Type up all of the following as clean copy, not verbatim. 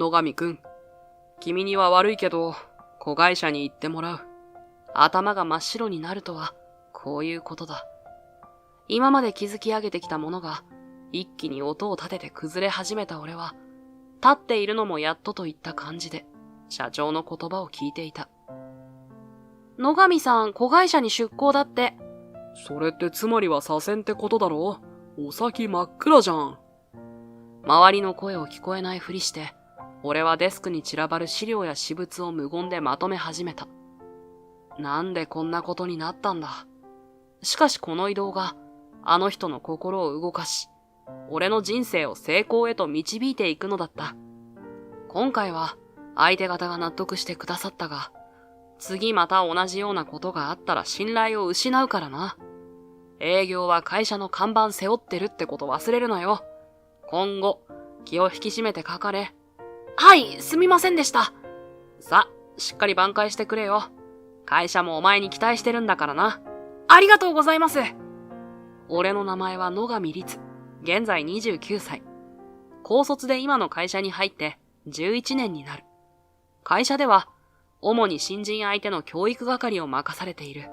野上くん。君には悪いけど、子会社に行ってもらう。頭が真っ白になるとは、こういうことだ。今まで築き上げてきたものが、一気に音を立てて崩れ始めた俺は、立っているのもやっとといった感じで、社長の言葉を聞いていた。野上さん、子会社に出向だって。それってつまりは左遷ってことだろ？お先真っ暗じゃん。周りの声を聞こえないふりして、俺はデスクに散らばる資料や私物を無言でまとめ始めた。なんでこんなことになったんだ。しかしこの移動が、あの人の心を動かし、俺の人生を成功へと導いていくのだった。今回は相手方が納得してくださったが、次また同じようなことがあったら信頼を失うからな。営業は会社の看板背負ってるってこと忘れるなよ。今後、気を引き締めてかかれ。はい、すみませんでした。さ、しっかり挽回してくれよ。会社もお前に期待してるんだからな。ありがとうございます。俺の名前は野上律。現在29歳。高卒で今の会社に入って11年になる。会社では、主に新人相手の教育係を任されている。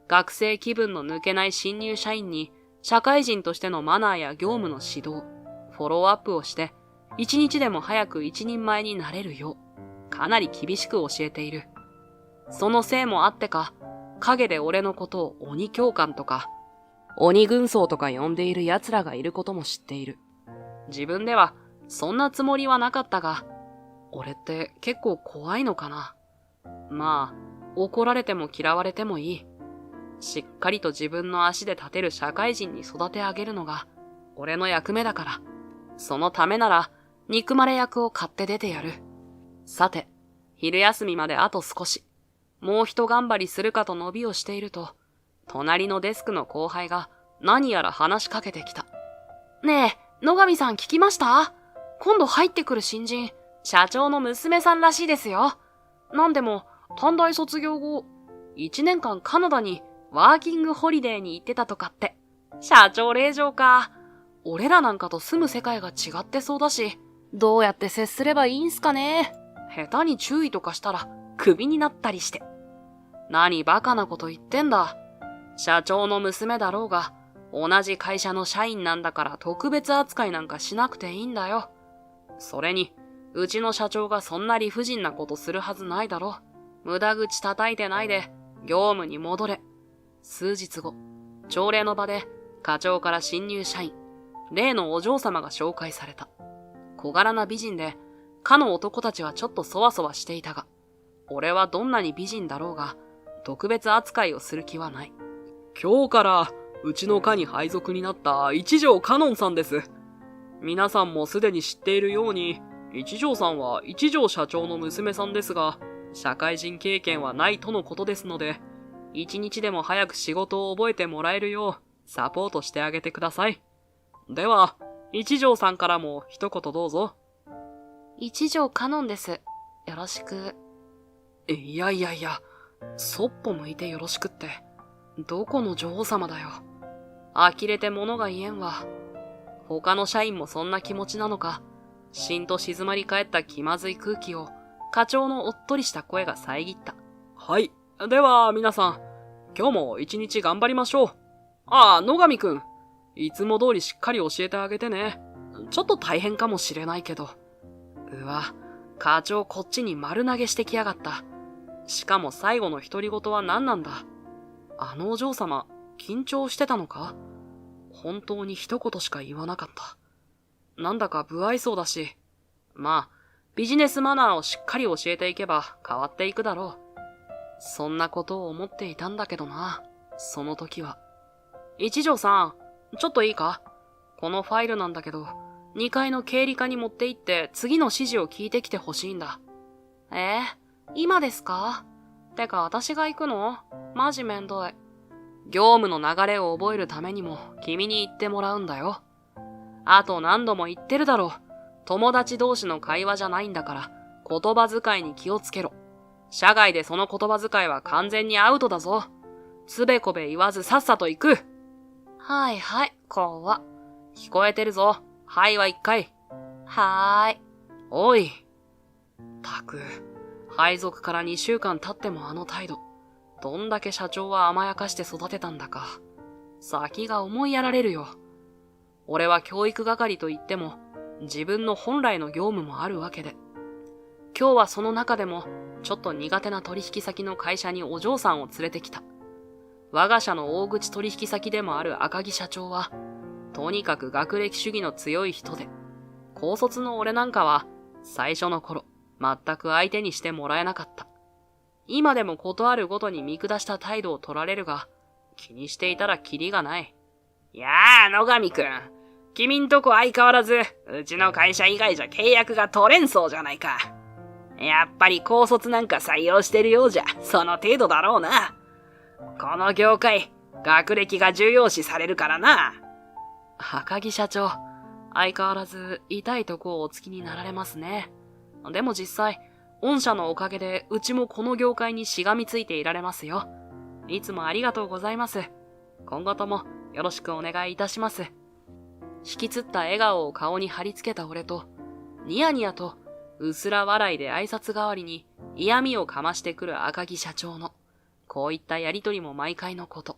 学生気分の抜けない新入社員に、社会人としてのマナーや業務の指導、フォローアップをして、一日でも早く一人前になれるよう、かなり厳しく教えている。そのせいもあってか、陰で俺のことを鬼教官とか、鬼軍曹とか呼んでいる奴らがいることも知っている。自分ではそんなつもりはなかったが、俺って結構怖いのかな。まあ、怒られても嫌われてもいい。しっかりと自分の足で立てる社会人に育て上げるのが、俺の役目だから。そのためなら、憎まれ役を買って出てやる。さて、昼休みまであと少し。もう一頑張りするかと伸びをしていると、隣のデスクの後輩が何やら話しかけてきた。ねえ、野上さん聞きました？今度入ってくる新人、社長の娘さんらしいですよ。なんでも、短大卒業後、1年間カナダにワーキングホリデーに行ってたとかって。社長令嬢か。俺らなんかと住む世界が違ってそうだし、どうやって接すればいいんすかね。下手に注意とかしたら、クビになったりして。何バカなこと言ってんだ。社長の娘だろうが、同じ会社の社員なんだから特別扱いなんかしなくていいんだよ。それに、うちの社長がそんな理不尽なことするはずないだろ。無駄口叩いてないで、業務に戻れ。数日後、朝礼の場で課長から新入社員、例のお嬢様が紹介された。小柄な美人で、かの男たちはちょっとそわそわしていたが、俺はどんなに美人だろうが、特別扱いをする気はない。今日から、うちの課に配属になった一条かのんさんです。皆さんもすでに知っているように、一条さんは一条社長の娘さんですが、社会人経験はないとのことですので、一日でも早く仕事を覚えてもらえるよう、サポートしてあげてください。では、一条さんからも一言どうぞ。一条かのんです。よろしく。いや、そっぽ向いてよろしくって、どこの女王様だよ。呆れて物が言えんわ。他の社員もそんな気持ちなのか、しんと静まり返った気まずい空気を、課長のおっとりした声が遮った。はい。では、皆さん、今日も一日頑張りましょう。ああ、野上くん。いつも通りしっかり教えてあげてね。ちょっと大変かもしれないけど。うわ、課長こっちに丸投げしてきやがった。しかも最後の独り言は何なんだ。あのお嬢様、緊張してたのか？本当に一言しか言わなかった。なんだか不愛想だし。まあ、ビジネスマナーをしっかり教えていけば変わっていくだろう。そんなことを思っていたんだけどな、その時は。一条さん、ちょっといいか？このファイルなんだけど、2階の経理課に持って行って次の指示を聞いてきてほしいんだ。今ですか？てか私が行くの？マジめんどい。業務の流れを覚えるためにも君に言ってもらうんだよ。あと何度も言ってるだろう。友達同士の会話じゃないんだから、言葉遣いに気をつけろ。社外でその言葉遣いは完全にアウトだぞ。つべこべ言わずさっさと行く。はいはい、こうは。聞こえてるぞ。はいは1回。はーい。おい。たく、配属から2週間経ってもあの態度。どんだけ社長は甘やかして育てたんだか。先が思いやられるよ。俺は教育係といっても、自分の本来の業務もあるわけで。今日はその中でも、ちょっと苦手な取引先の会社にお嬢さんを連れてきた。我が社の大口取引先でもある赤木社長は、とにかく学歴主義の強い人で、高卒の俺なんかは、最初の頃、全く相手にしてもらえなかった。今でもことあるごとに見下した態度を取られるが、気にしていたらキリがない。いやあ、野上くん。君んとこ相変わらず、うちの会社以外じゃ契約が取れんそうじゃないか。やっぱり高卒なんか採用してるようじゃ、その程度だろうな。この業界、学歴が重要視されるからな。赤木社長、相変わらず痛いとこをおつきになられますね。でも実際、御社のおかげでうちもこの業界にしがみついていられますよ。いつもありがとうございます。今後ともよろしくお願いいたします。引きつった笑顔を顔に貼り付けた俺と、ニヤニヤとうすら笑いで挨拶代わりに嫌味をかましてくる赤木社長の、こういったやりとりも毎回のこと。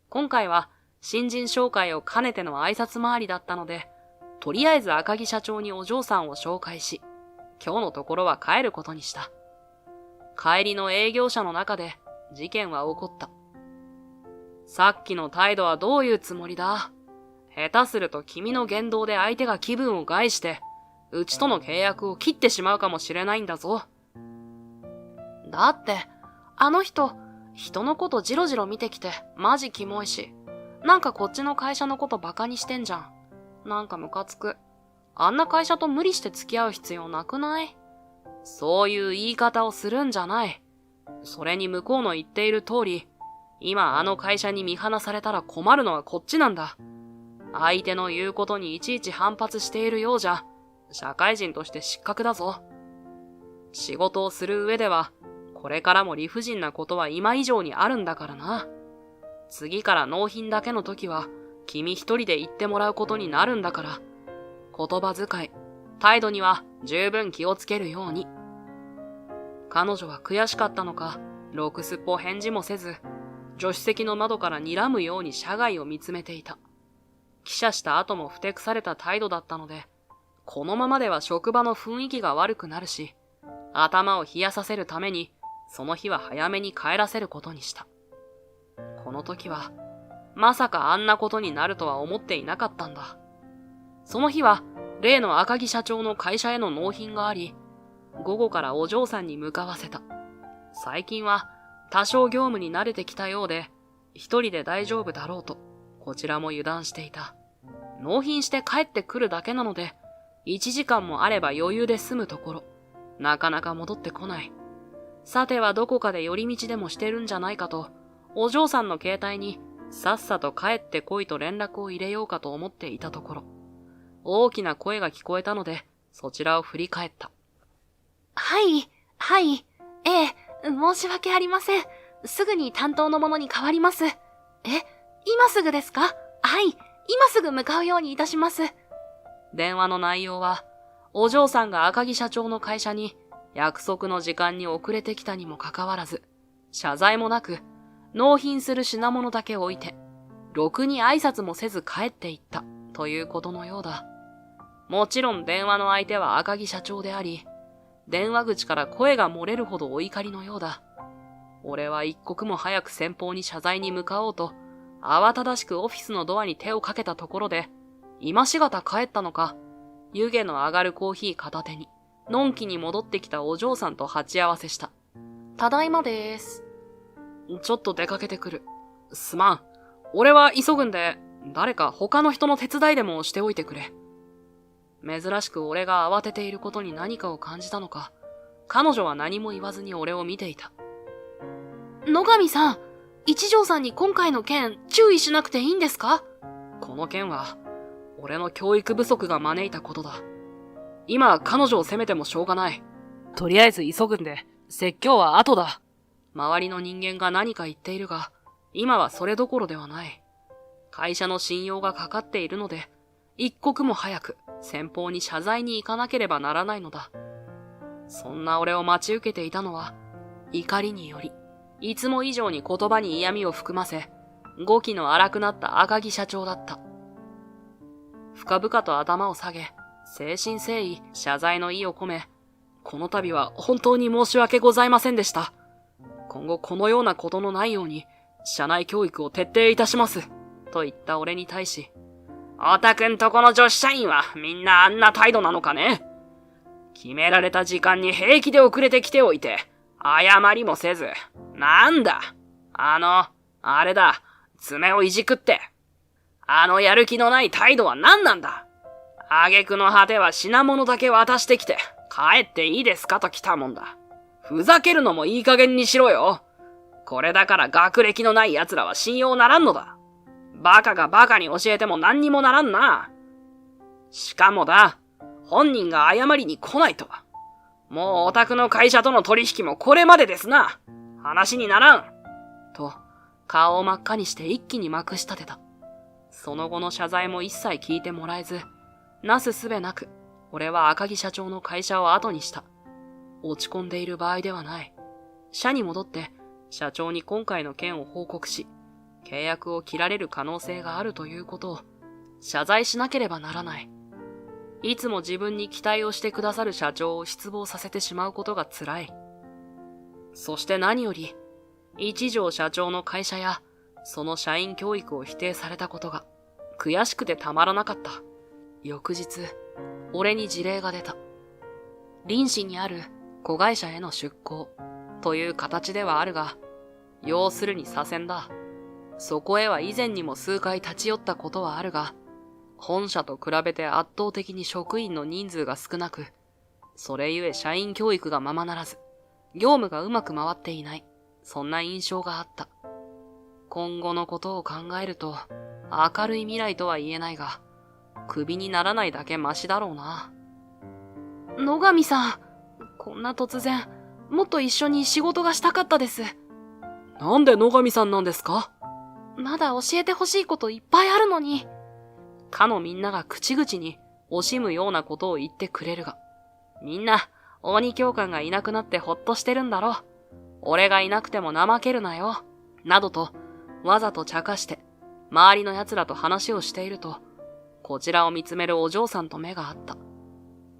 今回は新人紹介を兼ねての挨拶回りだったので、とりあえず赤木社長にお嬢さんを紹介し、今日のところは帰ることにした。帰りの営業車の中で事件は起こった。さっきの態度はどういうつもりだ？下手すると君の言動で相手が気分を害して、うちとの契約を切ってしまうかもしれないんだぞ。だって、あの人のことジロジロ見てきてマジキモいし、なんかこっちの会社のことバカにしてんじゃん。なんかムカつく。あんな会社と無理して付き合う必要なくない？そういう言い方をするんじゃない。それに向こうの言っている通り、今あの会社に見放されたら困るのはこっちなんだ。相手の言うことにいちいち反発しているようじゃ、社会人として失格だぞ。仕事をする上では、これからも理不尽なことは今以上にあるんだからな。次から納品だけの時は、君一人で言ってもらうことになるんだから、言葉遣い、態度には十分気をつけるように。彼女は悔しかったのか、ろくすっぽ返事もせず、助手席の窓から睨むように車外を見つめていた。帰社した後もふてくされた態度だったので、このままでは職場の雰囲気が悪くなるし、頭を冷やさせるために、その日は早めに帰らせることにした。この時は、まさかあんなことになるとは思っていなかったんだ。その日は、例の赤木社長の会社への納品があり、午後からお嬢さんに向かわせた。最近は、多少業務に慣れてきたようで、一人で大丈夫だろうと、こちらも油断していた。納品して帰ってくるだけなので、1時間もあれば余裕で済むところ、なかなか戻ってこない。さてはどこかで寄り道でもしてるんじゃないかと、お嬢さんの携帯にさっさと帰ってこいと連絡を入れようかと思っていたところ、大きな声が聞こえたので、そちらを振り返った。はい、はい、ええ、申し訳ありません。すぐに担当の者に代わります。今すぐですか？はい、今すぐ向かうようにいたします。電話の内容は、お嬢さんが赤木社長の会社に約束の時間に遅れてきたにもかかわらず、謝罪もなく、納品する品物だけ置いて、ろくに挨拶もせず帰っていったということのようだ。もちろん電話の相手は赤木社長であり、電話口から声が漏れるほどお怒りのようだ。俺は一刻も早く先方に謝罪に向かおうと、慌ただしくオフィスのドアに手をかけたところで、今しがた帰ったのか、湯気の上がるコーヒー片手に、のんきに戻ってきたお嬢さんと鉢合わせした。ただいまでーす。ちょっと出かけてくる。すまん。俺は急ぐんで、誰か他の人の手伝いでもしておいてくれ。珍しく俺が慌てていることに何かを感じたのか、彼女は何も言わずに俺を見ていた。野上さん、一条さんに今回の件注意しなくていいんですか？この件は、俺の教育不足が招いたことだ。今彼女を責めてもしょうがない。とりあえず急ぐんで、説教は後だ。周りの人間が何か言っているが、今はそれどころではない。会社の信用がかかっているので、一刻も早く先方に謝罪に行かなければならないのだ。そんな俺を待ち受けていたのは、怒りにより、いつも以上に言葉に嫌味を含ませ、語気の荒くなった赤木社長だった。深々と頭を下げ、誠心誠意謝罪の意を込め、この度は本当に申し訳ございませんでした。今後このようなことのないように、社内教育を徹底いたします。と言った俺に対し、おたくんとこの女子社員はみんなあんな態度なのかね。決められた時間に平気で遅れてきておいて、謝りもせず、なんだ。あれだ、爪をいじくって。やる気のない態度は何なんだ。挙句の果ては品物だけ渡してきて、帰っていいですかと来たもんだ。ふざけるのもいい加減にしろよ。これだから学歴のない奴らは信用ならんのだ。バカがバカに教えても何にもならんな。しかもだ、本人が謝りに来ないとは。もうお宅の会社との取引もこれまでですな。話にならん。と、顔を真っ赤にして一気にまくし立てた。その後の謝罪も一切聞いてもらえず、なすすべなく、俺は赤木社長の会社を後にした。落ち込んでいる場合ではない。社に戻って、社長に今回の件を報告し、契約を切られる可能性があるということを、謝罪しなければならない。いつも自分に期待をしてくださる社長を失望させてしまうことが辛い。そして何より、一条社長の会社や、その社員教育を否定されたことが、悔しくてたまらなかった。翌日、俺に辞令が出た。林市にある子会社への出向、という形ではあるが、要するに左遷だ。そこへは以前にも数回立ち寄ったことはあるが、本社と比べて圧倒的に職員の人数が少なく、それゆえ社員教育がままならず、業務がうまく回っていない、そんな印象があった。今後のことを考えると、明るい未来とは言えないが、クビにならないだけマシだろうな。野上さん、こんな突然、もっと一緒に仕事がしたかったです。なんで野上さんなんですか？まだ教えてほしいこといっぱいあるのに。かのみんなが口々に惜しむようなことを言ってくれるが、みんな、鬼教官がいなくなってほっとしてるんだろ。俺がいなくても怠けるなよ。などと、わざと茶化して、周りの奴らと話をしていると、こちらを見つめるお嬢さんと目が合った。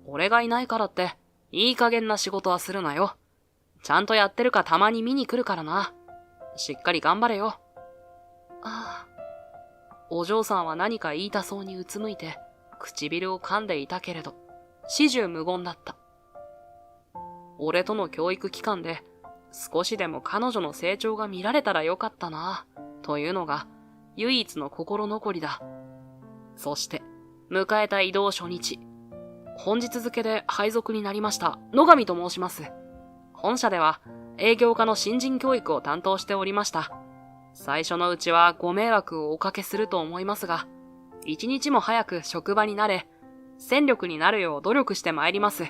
俺がいないからって、いい加減な仕事はするなよ。ちゃんとやってるかたまに見に来るからな。しっかり頑張れよ。ああ。お嬢さんは何か言いたそうにうつむいて、唇を噛んでいたけれど、始終無言だった。俺との教育期間で、少しでも彼女の成長が見られたらよかったな、というのが、唯一の心残りだ。そして、迎えた移動初日。本日付で配属になりました、野上と申します。本社では、営業課の新人教育を担当しておりました。最初のうちはご迷惑をおかけすると思いますが、一日も早く職場に慣れ、戦力になるよう努力してまいります。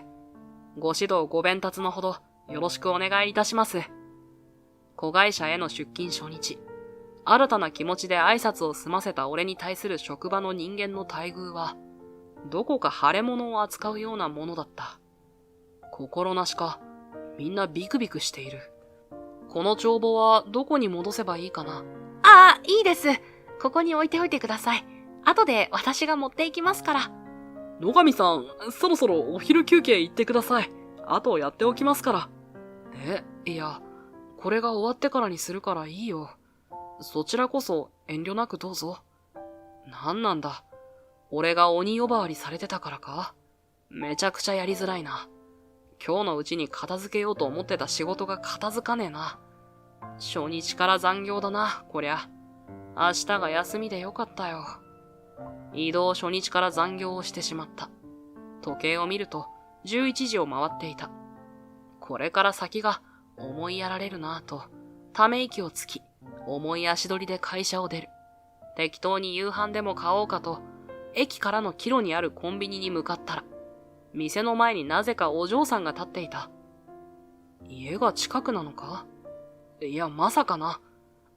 ご指導ご鞭撻のほどよろしくお願いいたします。子会社への出勤初日、新たな気持ちで挨拶を済ませた俺に対する職場の人間の待遇は、どこか腫れ物を扱うようなものだった。心なしか、みんなビクビクしている。この帳簿はどこに戻せばいいかな？ああ、いいです。ここに置いておいてください。後で私が持っていきますから。野上さん、そろそろお昼休憩行ってください。あとやっておきますから。いや、これが終わってからにするからいいよ。そちらこそ遠慮なくどうぞ。なんなんだ。俺が鬼呼ばわりされてたからか？めちゃくちゃやりづらいな。今日のうちに片付けようと思ってた仕事が片付かねえな。初日から残業だな、こりゃ。明日が休みでよかったよ。移動初日から残業をしてしまった。時計を見ると11時を回っていた。これから先が思いやられるなぁと、ため息をつき、重い足取りで会社を出る。適当に夕飯でも買おうかと、駅からの帰路にあるコンビニに向かったら、店の前になぜかお嬢さんが立っていた。家が近くなのか？いや、まさかな。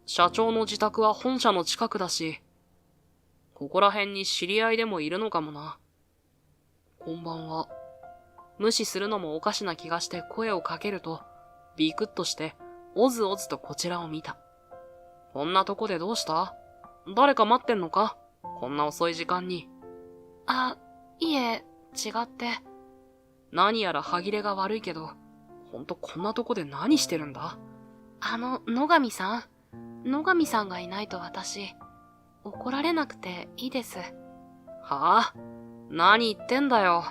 社長の自宅は本社の近くだし。ここら辺に知り合いでもいるのかもな。こんばんは。無視するのもおかしな気がして声をかけると、ビクッとして、おずおずとこちらを見た。こんなとこでどうした？誰か待ってんのか？こんな遅い時間に。いえ、違って。何やら歯切れが悪いけど、ほんとこんなとこで何してるんだ？野上さんがいないと私、怒られなくていいです。はぁ？何言ってんだよ。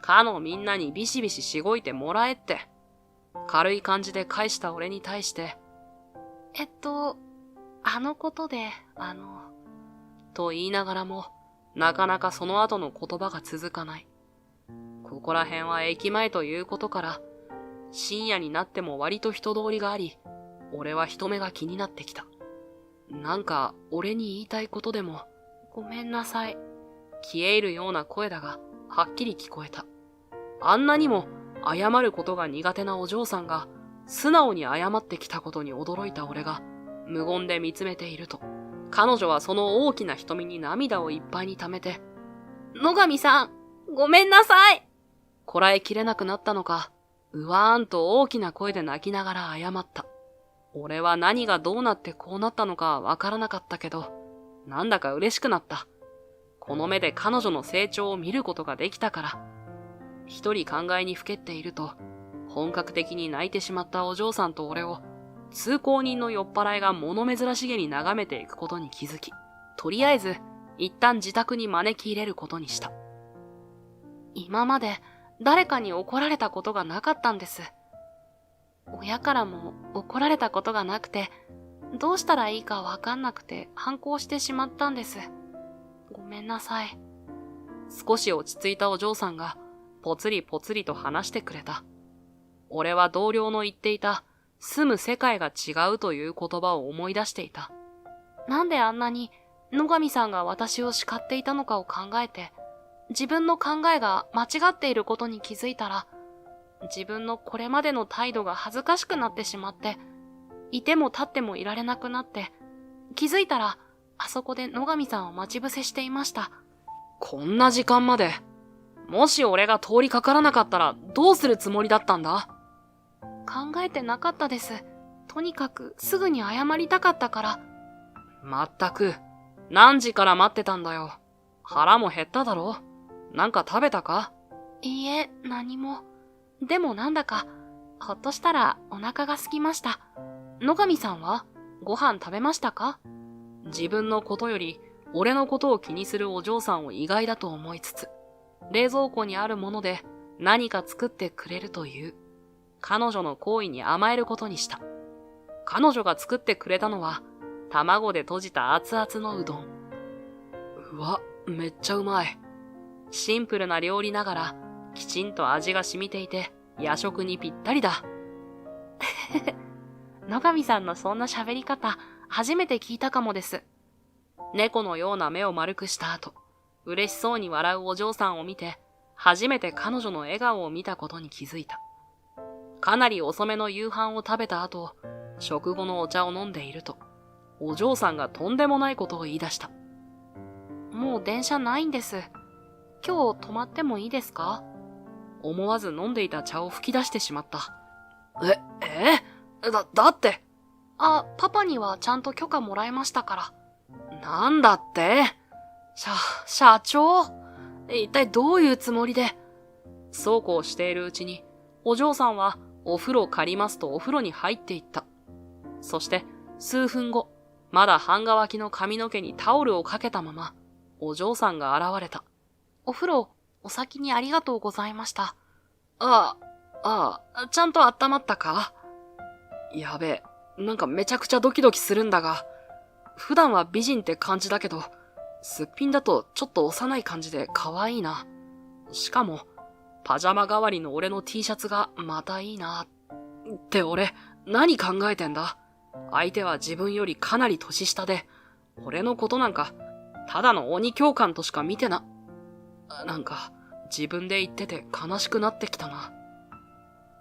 かのみんなにビシビシしごいてもらえって。軽い感じで返した俺に対して。ことで、と言いながらも、なかなかその後の言葉が続かない。ここら辺は駅前ということから、深夜になっても割と人通りがあり、俺は人目が気になってきた。なんか、俺に言いたいことでも、ごめんなさい。消え入るような声だが、はっきり聞こえた。あんなにも、謝ることが苦手なお嬢さんが、素直に謝ってきたことに驚いた俺が、無言で見つめていると、彼女はその大きな瞳に涙をいっぱいに溜めて、野上さん、ごめんなさい。こらえきれなくなったのか、うわーんと大きな声で泣きながら謝った。俺は何がどうなってこうなったのかわからなかったけど、なんだか嬉しくなった。この目で彼女の成長を見ることができたから。一人考えにふけっていると、本格的に泣いてしまったお嬢さんと俺を、通行人の酔っ払いが物珍しげに眺めていくことに気づき、とりあえず、一旦自宅に招き入れることにした。今まで誰かに怒られたことがなかったんです。親からも怒られたことがなくて、どうしたらいいかわかんなくて反抗してしまったんです。ごめんなさい。少し落ち着いたお嬢さんが、ぽつりぽつりと話してくれた。俺は同僚の言っていた、住む世界が違うという言葉を思い出していた。なんであんなに野上さんが私を叱っていたのかを考えて、自分の考えが間違っていることに気づいたら、自分のこれまでの態度が恥ずかしくなってしまって、いても立ってもいられなくなって、気づいたら、あそこで野上さんを待ち伏せしていました。こんな時間まで。もし俺が通りかからなかったらどうするつもりだったんだ？考えてなかったです。とにかくすぐに謝りたかったから。まったく、何時から待ってたんだよ。腹も減っただろ？なんか食べたか？いいえ、何も。でもなんだか、ほっとしたらお腹が空きました。野上さんはご飯食べましたか？自分のことより俺のことを気にするお嬢さんを意外だと思いつつ、冷蔵庫にあるもので何か作ってくれるという、彼女の好意に甘えることにした。彼女が作ってくれたのは、卵で閉じた熱々のうどん。うわ、めっちゃうまい。シンプルな料理ながら、きちんと味が染みていて、夜食にぴったりだ。野上さんのそんな喋り方、初めて聞いたかもです。猫のような目を丸くした後、嬉しそうに笑うお嬢さんを見て、初めて彼女の笑顔を見たことに気づいた。かなり遅めの夕飯を食べた後、食後のお茶を飲んでいると、お嬢さんがとんでもないことを言い出した。もう電車ないんです。今日泊まってもいいですか？思わず飲んでいた茶を吹き出してしまった。だって。パパにはちゃんと許可もらいましたから。なんだって？社長？一体どういうつもりで？そうこうしているうちに、お嬢さんはお風呂借りますとお風呂に入っていった。そして数分後、まだ半乾きの髪の毛にタオルをかけたまま、お嬢さんが現れた。お風呂、お先にありがとうございました。ちゃんと温まったか？やべえ、なんかめちゃくちゃドキドキするんだが、普段は美人って感じだけど、すっぴんだとちょっと幼い感じで可愛いな。しかも、パジャマ代わりの俺の T シャツがまたいいな。って俺、何考えてんだ？相手は自分よりかなり年下で、俺のことなんか、ただの鬼教官としか見てな。なんか、自分で言ってて悲しくなってきたな。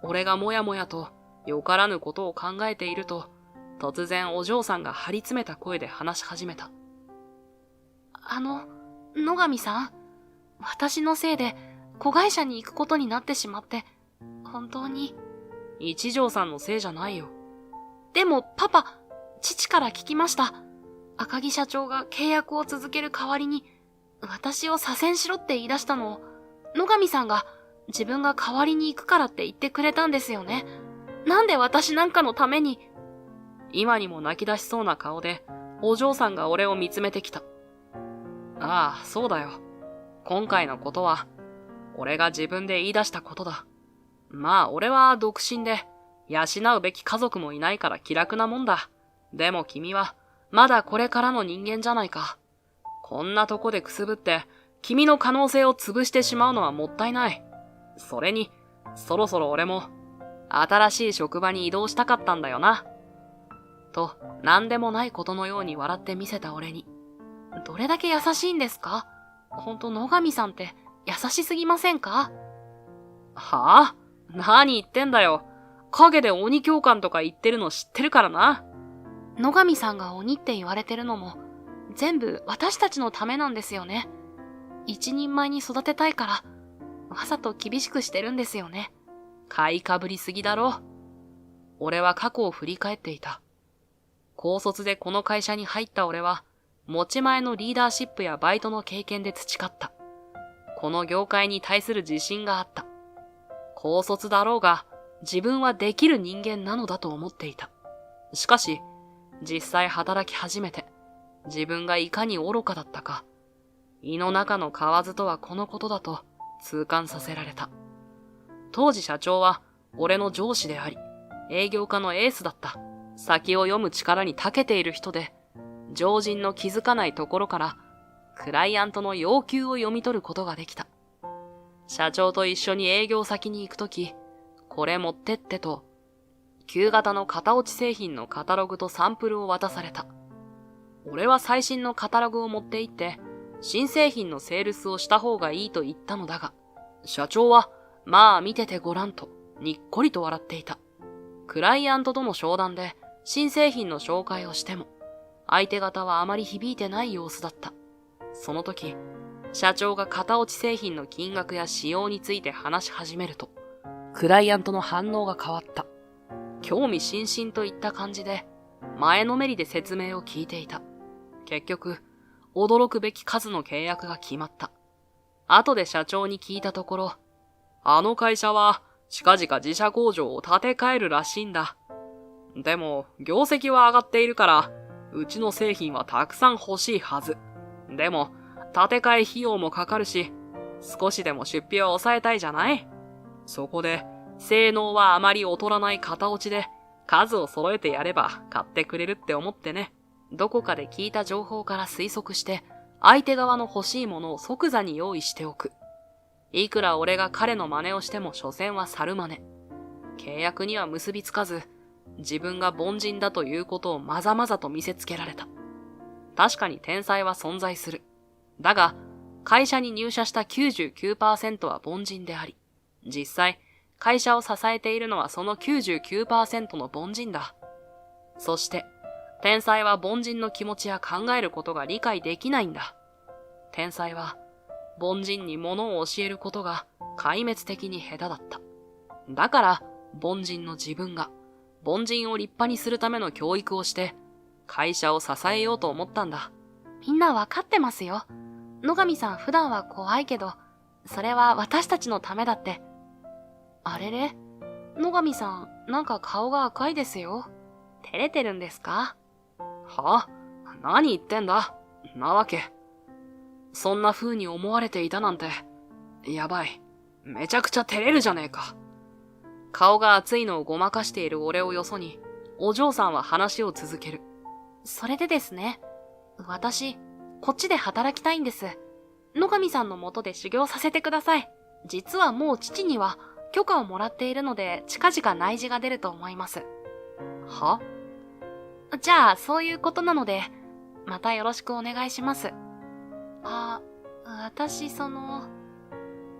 俺がもやもやと、よからぬことを考えていると、突然お嬢さんが張り詰めた声で話し始めた。野上さん、私のせいで子会社に行くことになってしまって、本当に。一条さんのせいじゃないよ。でもパパ、父から聞きました。赤木社長が契約を続ける代わりに、私を左遷しろって言い出したのを、野上さんが自分が代わりに行くからって言ってくれたんですよね。なんで私なんかのために。今にも泣き出しそうな顔で、お嬢さんが俺を見つめてきた。ああ、そうだよ。今回のことは、俺が自分で言い出したことだ。まあ、俺は独身で、養うべき家族もいないから気楽なもんだ。でも君は、まだこれからの人間じゃないか。こんなとこでくすぶって、君の可能性を潰してしまうのはもったいない。それに、そろそろ俺も、新しい職場に移動したかったんだよな。と、なんでもないことのように笑ってみせた俺に。どれだけ優しいんですか？ほんと野上さんって優しすぎませんか？はぁ？何言ってんだよ。影で鬼教官とか言ってるの知ってるからな。野上さんが鬼って言われてるのも、全部私たちのためなんですよね。一人前に育てたいから、わざと厳しくしてるんですよね。買いかぶりすぎだろ。俺は過去を振り返っていた。高卒でこの会社に入った俺は、持ち前のリーダーシップやバイトの経験で培った。この業界に対する自信があった。高卒だろうが、自分はできる人間なのだと思っていた。しかし、実際働き始めて、自分がいかに愚かだったか、胃の中の蛙とはこのことだと痛感させられた。当時社長は俺の上司であり、営業家のエースだった。先を読む力に長けている人で、常人の気づかないところから、クライアントの要求を読み取ることができた。社長と一緒に営業先に行くとき、これ持ってってと、旧型の型落ち製品のカタログとサンプルを渡された。俺は最新のカタログを持って行って、新製品のセールスをした方がいいと言ったのだが、社長は、まあ見ててごらんと、にっこりと笑っていた。クライアントとの商談で、新製品の紹介をしても、相手方はあまり響いてない様子だった。その時、社長が型落ち製品の金額や仕様について話し始めると、クライアントの反応が変わった。興味津々といった感じで、前のめりで説明を聞いていた。結局、驚くべき数の契約が決まった。後で社長に聞いたところ、あの会社は近々自社工場を建て替えるらしいんだ。でも、業績は上がっているから、うちの製品はたくさん欲しいはず。でも、建て替え費用もかかるし、少しでも出費は抑えたいじゃない？そこで、性能はあまり劣らない型落ちで、数を揃えてやれば買ってくれるって思ってね。どこかで聞いた情報から推測して、相手側の欲しいものを即座に用意しておく。いくら俺が彼の真似をしても所詮は猿真似。契約には結びつかず、自分が凡人だということをまざまざと見せつけられた。確かに天才は存在する。だが、会社に入社した 99% は凡人であり、実際、会社を支えているのはその 99% の凡人だ。そして、天才は凡人の気持ちや考えることが理解できないんだ。天才は、凡人に物を教えることが壊滅的に下手だった。だから、凡人の自分が、凡人を立派にするための教育をして、会社を支えようと思ったんだ。みんなわかってますよ。野上さん普段は怖いけど、それは私たちのためだって。あれれ？野上さん、なんか顔が赤いですよ。照れてるんですか？は？何言ってんだ？なわけ。そんな風に思われていたなんて。やばい。めちゃくちゃ照れるじゃねえか。顔が熱いのをごまかしている俺をよそに、お嬢さんは話を続ける。それでですね、私、こっちで働きたいんです。野上さんの下で修行させてください。実はもう父には許可をもらっているので、近々内示が出ると思います。は？じゃあ、そういうことなので、またよろしくお願いします。私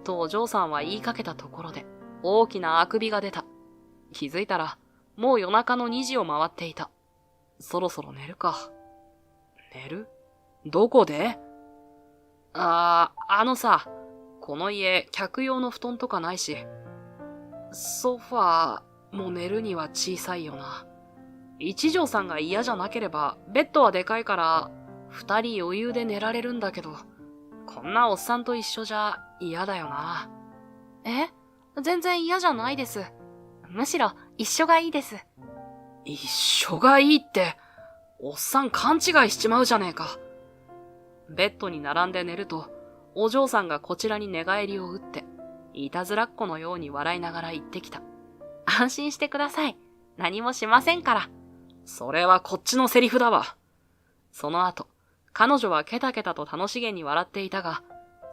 とお嬢さんは言いかけたところで、大きなあくびが出た。気づいたら、もう夜中の2時を回っていた。そろそろ寝るか。寝る？どこで？この家、客用の布団とかないし、ソファーも寝るには小さいよな。一条さんが嫌じゃなければ、ベッドはでかいから、二人余裕で寝られるんだけど、こんなおっさんと一緒じゃ嫌だよな。全然嫌じゃないです。むしろ一緒がいいです。一緒がいいって、おっさん勘違いしちまうじゃねえか。ベッドに並んで寝ると、お嬢さんがこちらに寝返りを打って、いたずらっ子のように笑いながら言ってきた。安心してください。何もしませんから。それはこっちのセリフだわ。その後、彼女はケタケタと楽しげに笑っていたが、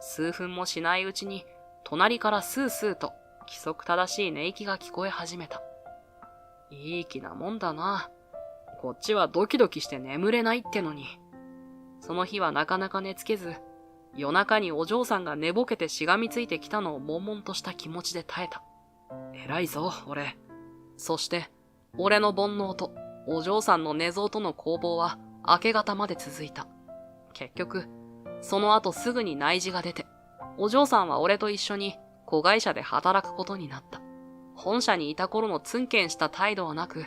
数分もしないうちに、隣からスースーと規則正しい寝息が聞こえ始めた。いい気なもんだな。こっちはドキドキして眠れないってのに。その日はなかなか寝つけず、夜中にお嬢さんが寝ぼけてしがみついてきたのを悶々とした気持ちで耐えた。偉いぞ、俺。そして、俺の煩悩とお嬢さんの寝相との攻防は明け方まで続いた。結局、その後すぐに内示が出て、お嬢さんは俺と一緒に子会社で働くことになった。本社にいた頃のツンケンした態度はなく、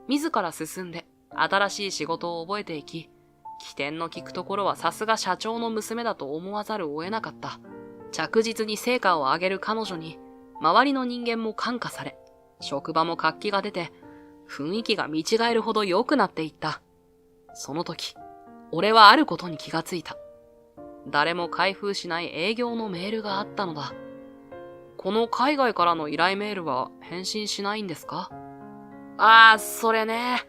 自ら進んで新しい仕事を覚えていき、起点の利くところはさすが社長の娘だと思わざるを得なかった。着実に成果を上げる彼女に、周りの人間も感化され、職場も活気が出て、雰囲気が見違えるほど良くなっていった。その時、俺はあることに気がついた。誰も開封しない営業のメールがあったのだ。この海外からの依頼メールは返信しないんですか？それね。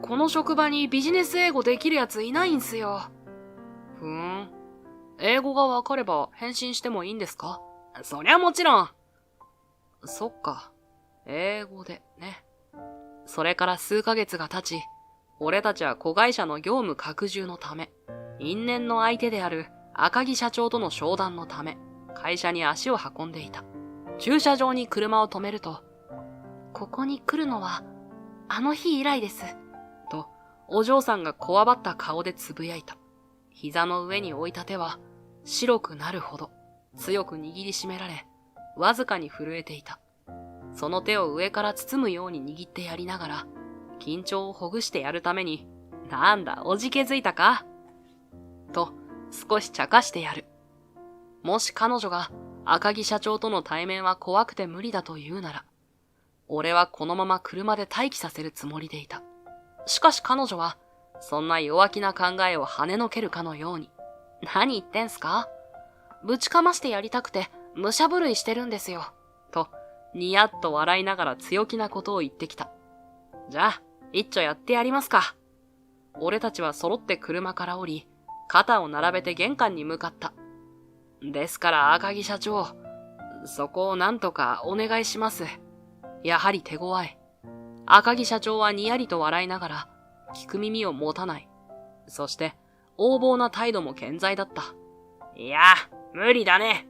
この職場にビジネス英語できるやついないんすよ。英語がわかれば返信してもいいんですか？そりゃもちろん。そっか。英語でね。それから数ヶ月が経ち、俺たちは子会社の業務拡充のため、因縁の相手である赤木社長との商談のため、会社に足を運んでいた。駐車場に車を止めると、ここに来るのは、あの日以来です。と、お嬢さんがこわばった顔でつぶやいた。膝の上に置いた手は、白くなるほど、強く握りしめられ、わずかに震えていた。その手を上から包むように握ってやりながら、緊張をほぐしてやるために、なんだ、おじけづいたか？と、少し茶化してやる。もし彼女が赤木社長との対面は怖くて無理だと言うなら、俺はこのまま車で待機させるつもりでいた。しかし彼女は、そんな弱気な考えを跳ねのけるかのように、何言ってんすか？ぶちかましてやりたくて、武者震いしてるんですよ。と、にやっと笑いながら強気なことを言ってきた。じゃあ、一丁やってやりますか。俺たちは揃って車から降り、肩を並べて玄関に向かった。ですから赤木社長、そこをなんとかお願いします。やはり手強い。赤木社長はにやりと笑いながら、聞く耳を持たない。そして、横暴な態度も健在だった。いや、無理だね。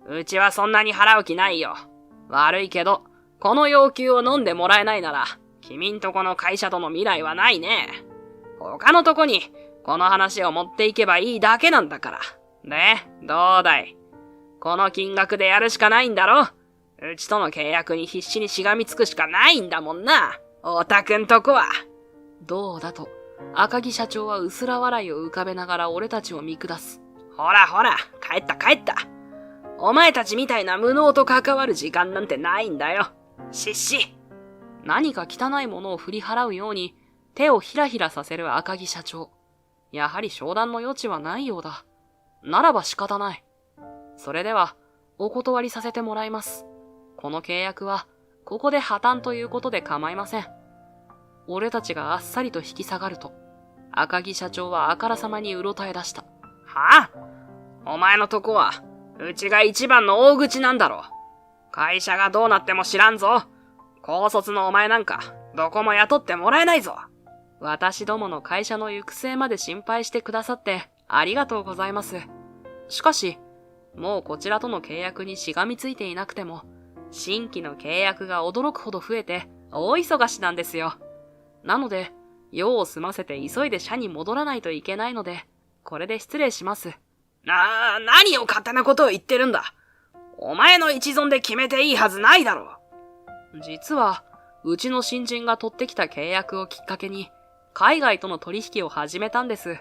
うちはそんなに払う気ないよ。悪いけど、この要求を飲んでもらえないなら、君んとこの会社との未来はないね。他のとこに、この話を持っていけばいいだけなんだから。で、どうだい？この金額でやるしかないんだろ？うちとの契約に必死にしがみつくしかないんだもんな。おたくんとこは。どうだと、赤木社長は薄ら笑いを浮かべながら俺たちを見下す。ほらほら、帰った帰った。お前たちみたいな無能と関わる時間なんてないんだよ。しっし。何か汚いものを振り払うように手をひらひらさせる赤木社長。やはり商談の余地はないようだ。ならば仕方ない。それでは、お断りさせてもらいます。この契約は、ここで破綻ということで構いません。俺たちがあっさりと引き下がると、赤木社長はあからさまにうろたえ出した。はぁ？お前のとこは、うちが一番の大口なんだろう。会社がどうなっても知らんぞ。高卒のお前なんか、どこも雇ってもらえないぞ。私どもの会社の行く末まで心配してくださってありがとうございます。しかし、もうこちらとの契約にしがみついていなくても、新規の契約が驚くほど増えて大忙しなんですよ。なので、用を済ませて急いで社に戻らないといけないので、これで失礼します。何を勝手なことを言ってるんだ。お前の一存で決めていいはずないだろう。実は、うちの新人が取ってきた契約をきっかけに、海外との取引を始めたんです。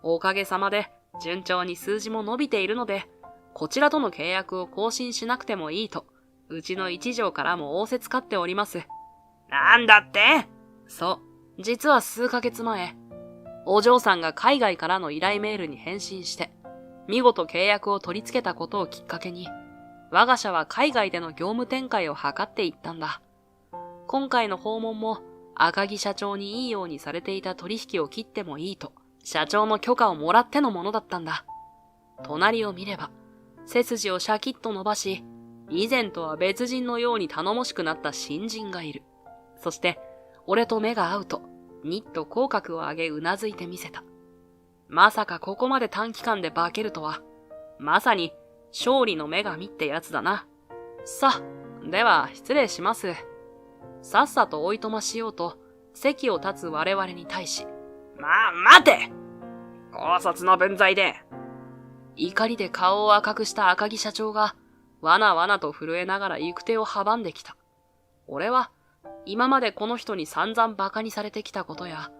おかげさまで、順調に数字も伸びているので、こちらとの契約を更新しなくてもいいと、うちの一条からも仰せつかっております。なんだって？そう、実は数ヶ月前、お嬢さんが海外からの依頼メールに返信して、見事契約を取り付けたことをきっかけに、我が社は海外での業務展開を図っていったんだ。今回の訪問も赤木社長にいいようにされていた取引を切ってもいいと、社長の許可をもらってのものだったんだ。隣を見れば、背筋をシャキッと伸ばし、以前とは別人のように頼もしくなった新人がいる。そして、俺と目が合うと、にっと口角を上げうなずいてみせた。まさかここまで短期間で化けるとは、まさに勝利の女神ってやつだな。さあ、では失礼します。さっさとおいとましようと、席を立つ我々に対し、待て！高卒の分際で。怒りで顔を赤くした赤木社長が、わなわなと震えながら行く手を阻んできた。俺は、今までこの人に散々馬鹿にされてきたことや、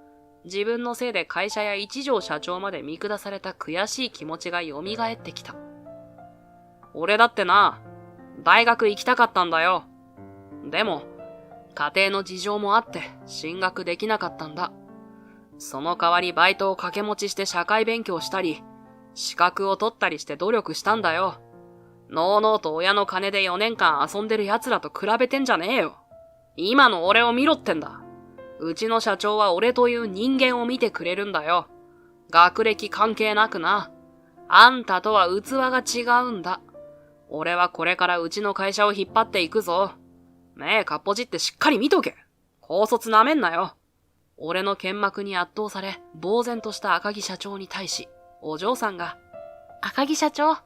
自分のせいで会社や一条社長まで見下された悔しい気持ちが蘇ってきた。俺だってな、大学行きたかったんだよ。でも、家庭の事情もあって進学できなかったんだ。その代わりバイトを掛け持ちして社会勉強したり、資格を取ったりして努力したんだよ。のうのうと親の金で4年間遊んでる奴らと比べてんじゃねえよ。今の俺を見ろってんだ。うちの社長は俺という人間を見てくれるんだよ。学歴関係なくな。あんたとは器が違うんだ。俺はこれからうちの会社を引っ張っていくぞ。目かっぽじってしっかり見とけ。高卒なめんなよ。俺の剣幕に圧倒され、呆然とした赤木社長に対し、お嬢さんが、赤木社長、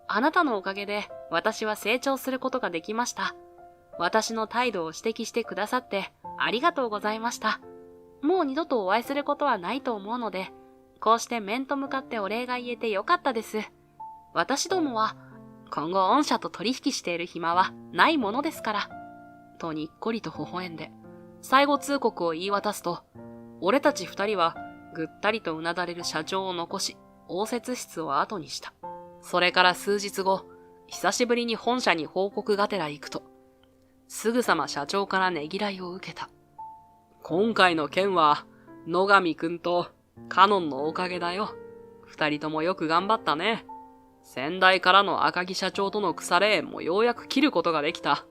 あなたのおかげで私は成長することができました。私の態度を指摘してくださってありがとうございました。もう二度とお会いすることはないと思うので、こうして面と向かってお礼が言えてよかったです。私どもは今後御社と取引している暇はないものですから。とにっこりと微笑んで、最後通告を言い渡すと、俺たち二人はぐったりとうなだれる社長を残し、応接室を後にした。それから数日後、久しぶりに本社に報告がてら行くと、すぐさま社長からねぎらいを受けた。今回の件は、野上くんとカノンのおかげだよ。二人ともよく頑張ったね。先代からの赤木社長との腐れ縁もようやく切ることができた。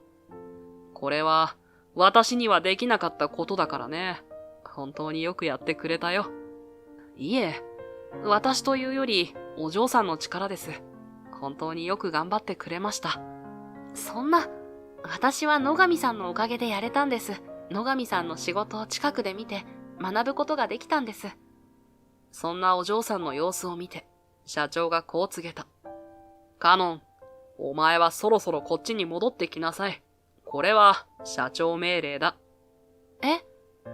これは、私にはできなかったことだからね。本当によくやってくれたよ。いえ、私というより、お嬢さんの力です。本当によく頑張ってくれました。そんな、私は野上さんのおかげでやれたんです。野上さんの仕事を近くで見て、学ぶことができたんです。そんなお嬢さんの様子を見て、社長がこう告げた。カノン、お前はそろそろこっちに戻ってきなさい。これは、社長命令だ。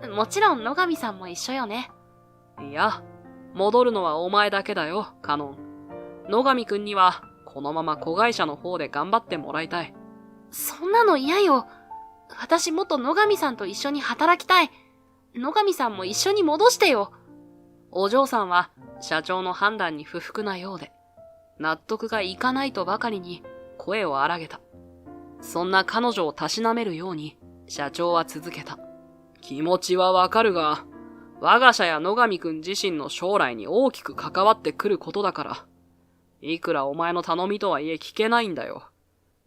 もちろん野上さんも一緒よね。いや、戻るのはお前だけだよ、カノン。野上くんには、このまま子会社の方で頑張ってもらいたい。そんなの嫌よ。私もっと野上さんと一緒に働きたい。野上さんも一緒に戻してよ。お嬢さんは社長の判断に不服なようで、納得がいかないとばかりに声を荒げた。そんな彼女をたしなめるように社長は続けた。気持ちはわかるが、我が社や野上くん自身の将来に大きく関わってくることだから、いくらお前の頼みとはいえ聞けないんだよ。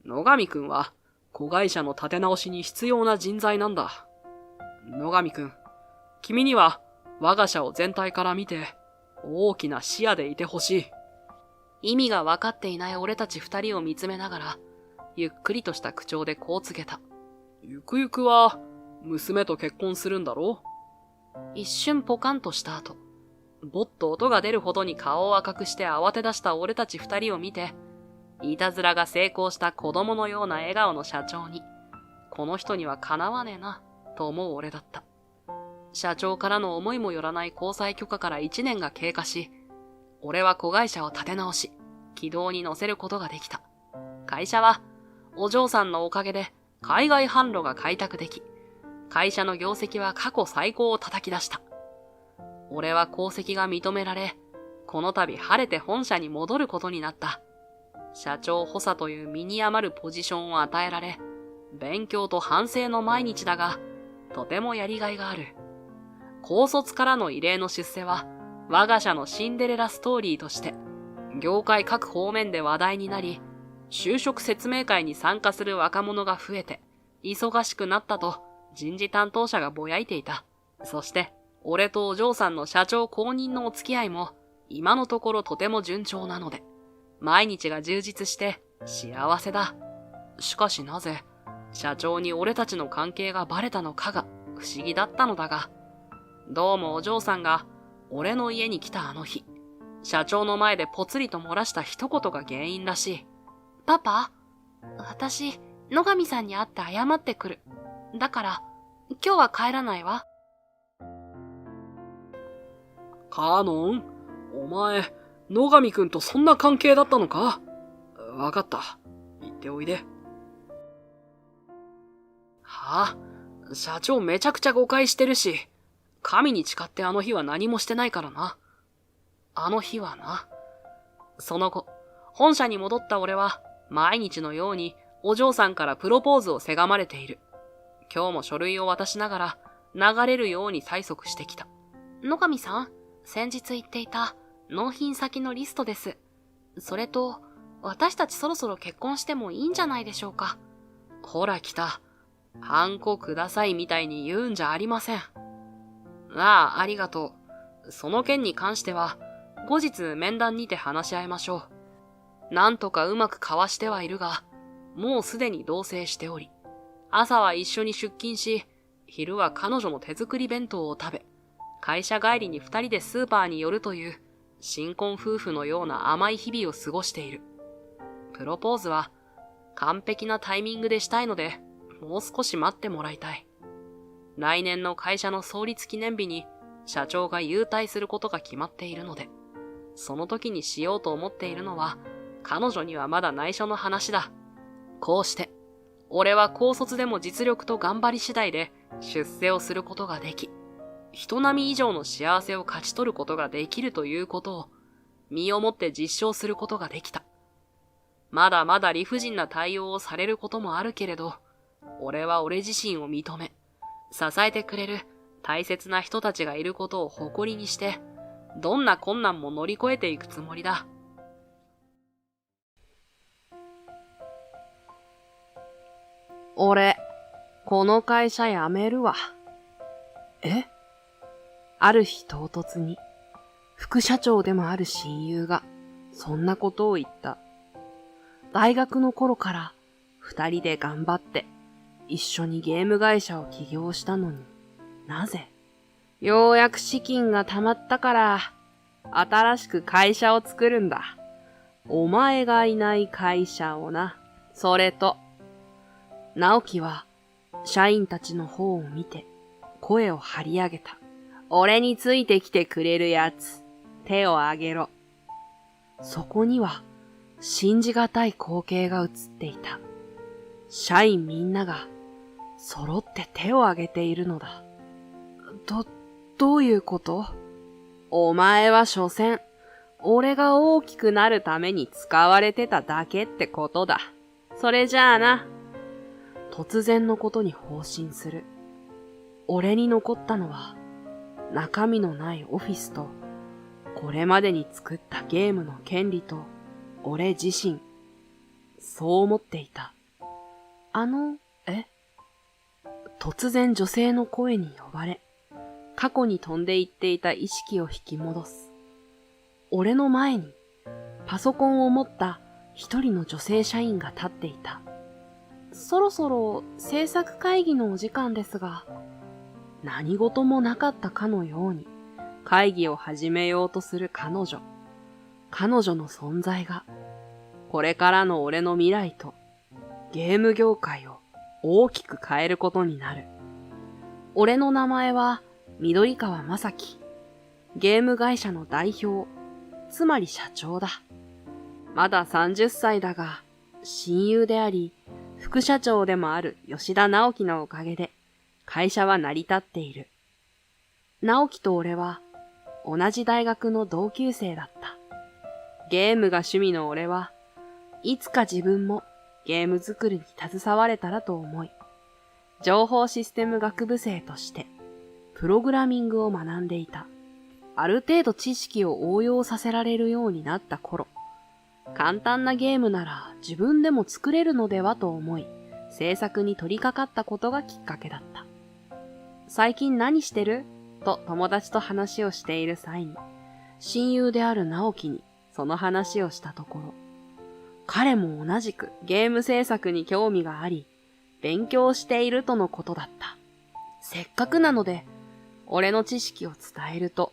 野上くんは子会社の立て直しに必要な人材なんだ。野上くん、君には我が社を全体から見て大きな視野でいてほしい。意味が分かっていない俺たち二人を見つめながら、ゆっくりとした口調でこう告げた。ゆくゆくは娘と結婚するんだろう？一瞬ポカンとした後、ぼっと音が出るほどに顔を赤くして慌て出した俺たち二人を見て、いたずらが成功した子供のような笑顔の社長に、この人にはかなわねえな、と思う俺だった。社長からの思いもよらない交際許可から1年が経過し、俺は子会社を立て直し、軌道に乗せることができた。会社は、お嬢さんのおかげで海外販路が開拓でき、会社の業績は過去最高を叩き出した。俺は功績が認められ、この度晴れて本社に戻ることになった。社長補佐という身に余るポジションを与えられ、勉強と反省の毎日だが、とてもやりがいがある。高卒からの異例の出世は、我が社のシンデレラストーリーとして、業界各方面で話題になり、就職説明会に参加する若者が増えて、忙しくなったと人事担当者がぼやいていた。そして、俺とお嬢さんの社長公認のお付き合いも、今のところとても順調なので、毎日が充実して幸せだ。しかしなぜ、社長に俺たちの関係がバレたのかが不思議だったのだが、どうもお嬢さんが俺の家に来たあの日、社長の前でぽつりと漏らした一言が原因らしい。パパ、私、野上さんに会って謝ってくる。だから、今日は帰らないわ。カノン、お前、野上くんとそんな関係だったのか？わかった。行っておいで。はあ、社長めちゃくちゃ誤解してるし、神に誓ってあの日は何もしてないからな。あの日はな。その後、本社に戻った俺は、毎日のようにお嬢さんからプロポーズをせがまれている。今日も書類を渡しながら、流れるように催促してきた。野上さん、先日言っていた納品先のリストです。それと、私たちそろそろ結婚してもいいんじゃないでしょうか。ほら来た。ハンコくださいみたいに言うんじゃありません。ああ、ありがとう。その件に関しては、後日面談にて話し合いましょう。なんとかうまく交わしてはいるが、もうすでに同棲しており、朝は一緒に出勤し、昼は彼女の手作り弁当を食べ、会社帰りに二人でスーパーに寄るという、新婚夫婦のような甘い日々を過ごしている。プロポーズは、完璧なタイミングでしたいので、もう少し待ってもらいたい。来年の会社の創立記念日に、社長が優待することが決まっているので、その時にしようと思っているのは、彼女にはまだ内緒の話だ。こうして、俺は高卒でも実力と頑張り次第で出世をすることができ、人並み以上の幸せを勝ち取ることができるということを、身をもって実証することができた。まだまだ理不尽な対応をされることもあるけれど、俺は俺自身を認め、支えてくれる大切な人たちがいることを誇りにして、どんな困難も乗り越えていくつもりだ。俺、この会社辞めるわ。え？ある日唐突に、副社長でもある親友が、そんなことを言った。大学の頃から二人で頑張って一緒にゲーム会社を起業したのに、なぜ？ようやく資金が貯まったから新しく会社を作るんだ。お前がいない会社をな。それと、直樹は社員たちの方を見て声を張り上げた。俺についてきてくれるやつ、手を挙げろ。そこには信じがたい光景が映っていた。社員みんなが揃って手を挙げているのだ。どういうこと？お前は所詮、俺が大きくなるために使われてただけってことだ。それじゃあな。突然のことに放心する。俺に残ったのは、中身のないオフィスと、これまでに作ったゲームの権利と、俺自身。そう思っていた。突然女性の声に呼ばれ、過去に飛んでいっていた意識を引き戻す。俺の前に、パソコンを持った一人の女性社員が立っていた。そろそろ制作会議のお時間ですが、何事もなかったかのように会議を始めようとする彼女。彼女の存在が、これからの俺の未来とゲーム業界を大きく変えることになる。俺の名前は緑川正樹。ゲーム会社の代表、つまり社長だ。まだ30歳だが、親友であり、副社長でもある吉田直樹のおかげで、会社は成り立っている。直樹と俺は、同じ大学の同級生だった。ゲームが趣味の俺は、いつか自分もゲーム作りに携われたらと思い、情報システム学部生として、プログラミングを学んでいた。ある程度知識を応用させられるようになった頃、簡単なゲームなら自分でも作れるのではと思い、制作に取り掛かったことがきっかけだった。最近何してる？と友達と話をしている際に、親友である直樹にその話をしたところ、彼も同じくゲーム制作に興味があり、勉強しているとのことだった。せっかくなので、俺の知識を伝えると、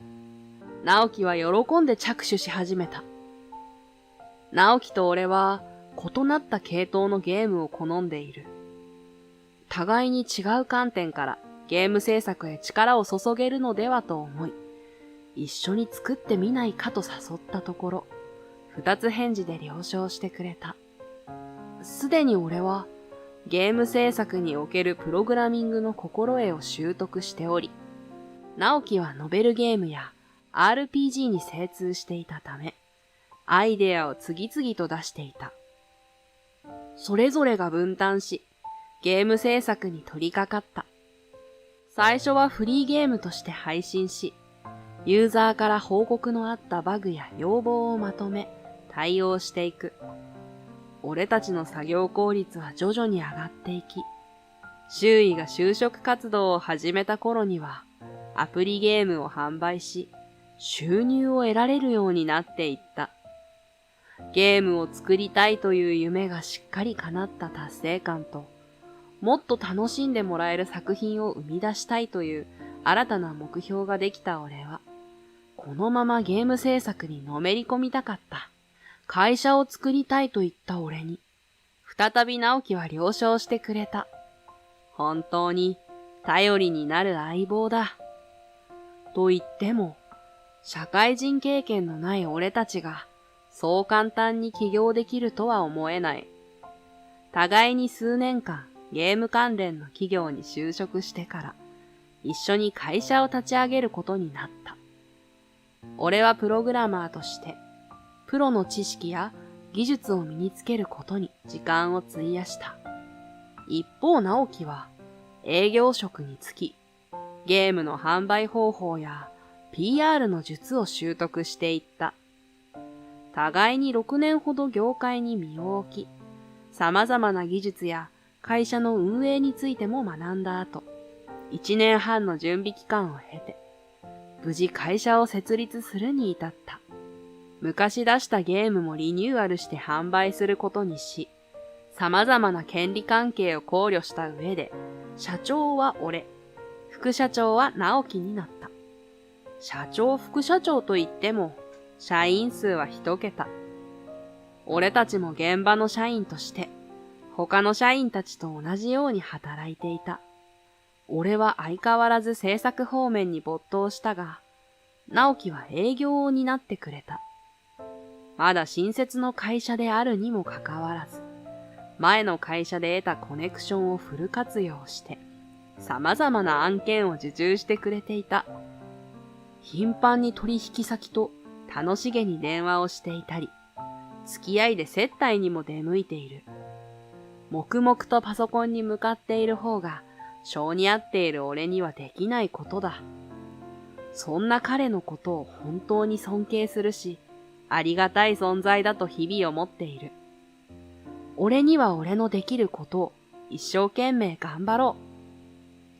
直樹は喜んで着手し始めた。直樹と俺は異なった系統のゲームを好んでいる。互いに違う観点からゲーム制作へ力を注げるのではと思い、一緒に作ってみないかと誘ったところ、二つ返事で了承してくれた。すでに俺はゲーム制作におけるプログラミングの心得を習得しており、直樹はノベルゲームやRPG に精通していたため、アイデアを次々と出していた。それぞれが分担し、ゲーム制作に取り掛かった。最初はフリーゲームとして配信し、ユーザーから報告のあったバグや要望をまとめ、対応していく。俺たちの作業効率は徐々に上がっていき、周囲が就職活動を始めた頃には、アプリゲームを販売し、収入を得られるようになっていった。ゲームを作りたいという夢がしっかり叶った達成感と、もっと楽しんでもらえる作品を生み出したいという新たな目標ができた俺は、このままゲーム制作にのめり込みたかった。会社を作りたいと言った俺に、再び直樹は了承してくれた。本当に頼りになる相棒だ。と言っても、社会人経験のない俺たちが、そう簡単に起業できるとは思えない。互いに数年間ゲーム関連の企業に就職してから、一緒に会社を立ち上げることになった。俺はプログラマーとして、プロの知識や技術を身につけることに時間を費やした。一方直樹は営業職に就き、ゲームの販売方法や PR の術を習得していった。互いに6年ほど業界に身を置き、様々な技術や会社の運営についても学んだ後、1年半の準備期間を経て、無事会社を設立するに至った。昔出したゲームもリニューアルして販売することにし、様々な権利関係を考慮した上で、社長は俺、副社長は直樹になった。社長副社長といっても、社員数は1桁。俺たちも現場の社員として、他の社員たちと同じように働いていた。俺は相変わらず制作方面に没頭したが、直樹は営業を担ってくれた。まだ新設の会社であるにもかかわらず、前の会社で得たコネクションをフル活用して、様々な案件を受注してくれていた。頻繁に取引先と楽しげに電話をしていたり、付き合いで接待にも出向いている。黙々とパソコンに向かっている方が、性に合っている俺にはできないことだ。そんな彼のことを本当に尊敬するし、ありがたい存在だと日々思っている。俺には俺のできることを一生懸命頑張ろ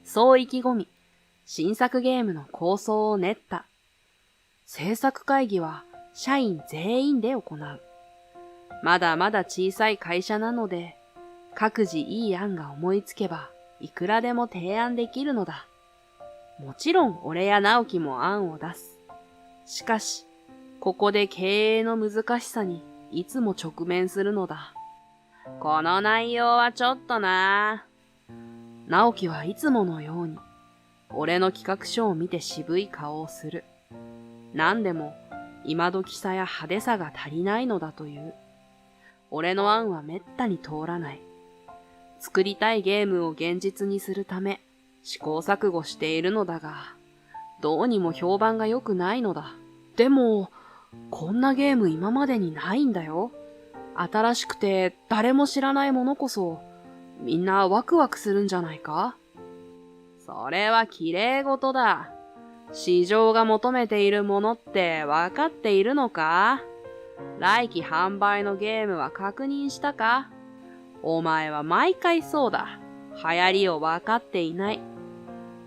う。そう意気込み、新作ゲームの構想を練った。制作会議は社員全員で行う。まだまだ小さい会社なので、各自いい案が思いつけば、いくらでも提案できるのだ。もちろん俺や直樹も案を出す。しかし、ここで経営の難しさにいつも直面するのだ。この内容はちょっとなぁ。直樹はいつものように、俺の企画書を見て渋い顔をする。何でも、今時さや派手さが足りないのだという。俺の案はめったに通らない。作りたいゲームを現実にするため試行錯誤しているのだが、どうにも評判が良くないのだ。でも、こんなゲーム今までにないんだよ。新しくて誰も知らないものこそ、みんなワクワクするんじゃないか？それは綺麗事だ。市場が求めているものって分かっているのか？来期販売のゲームは確認したか？お前は毎回そうだ。流行りを分かっていない。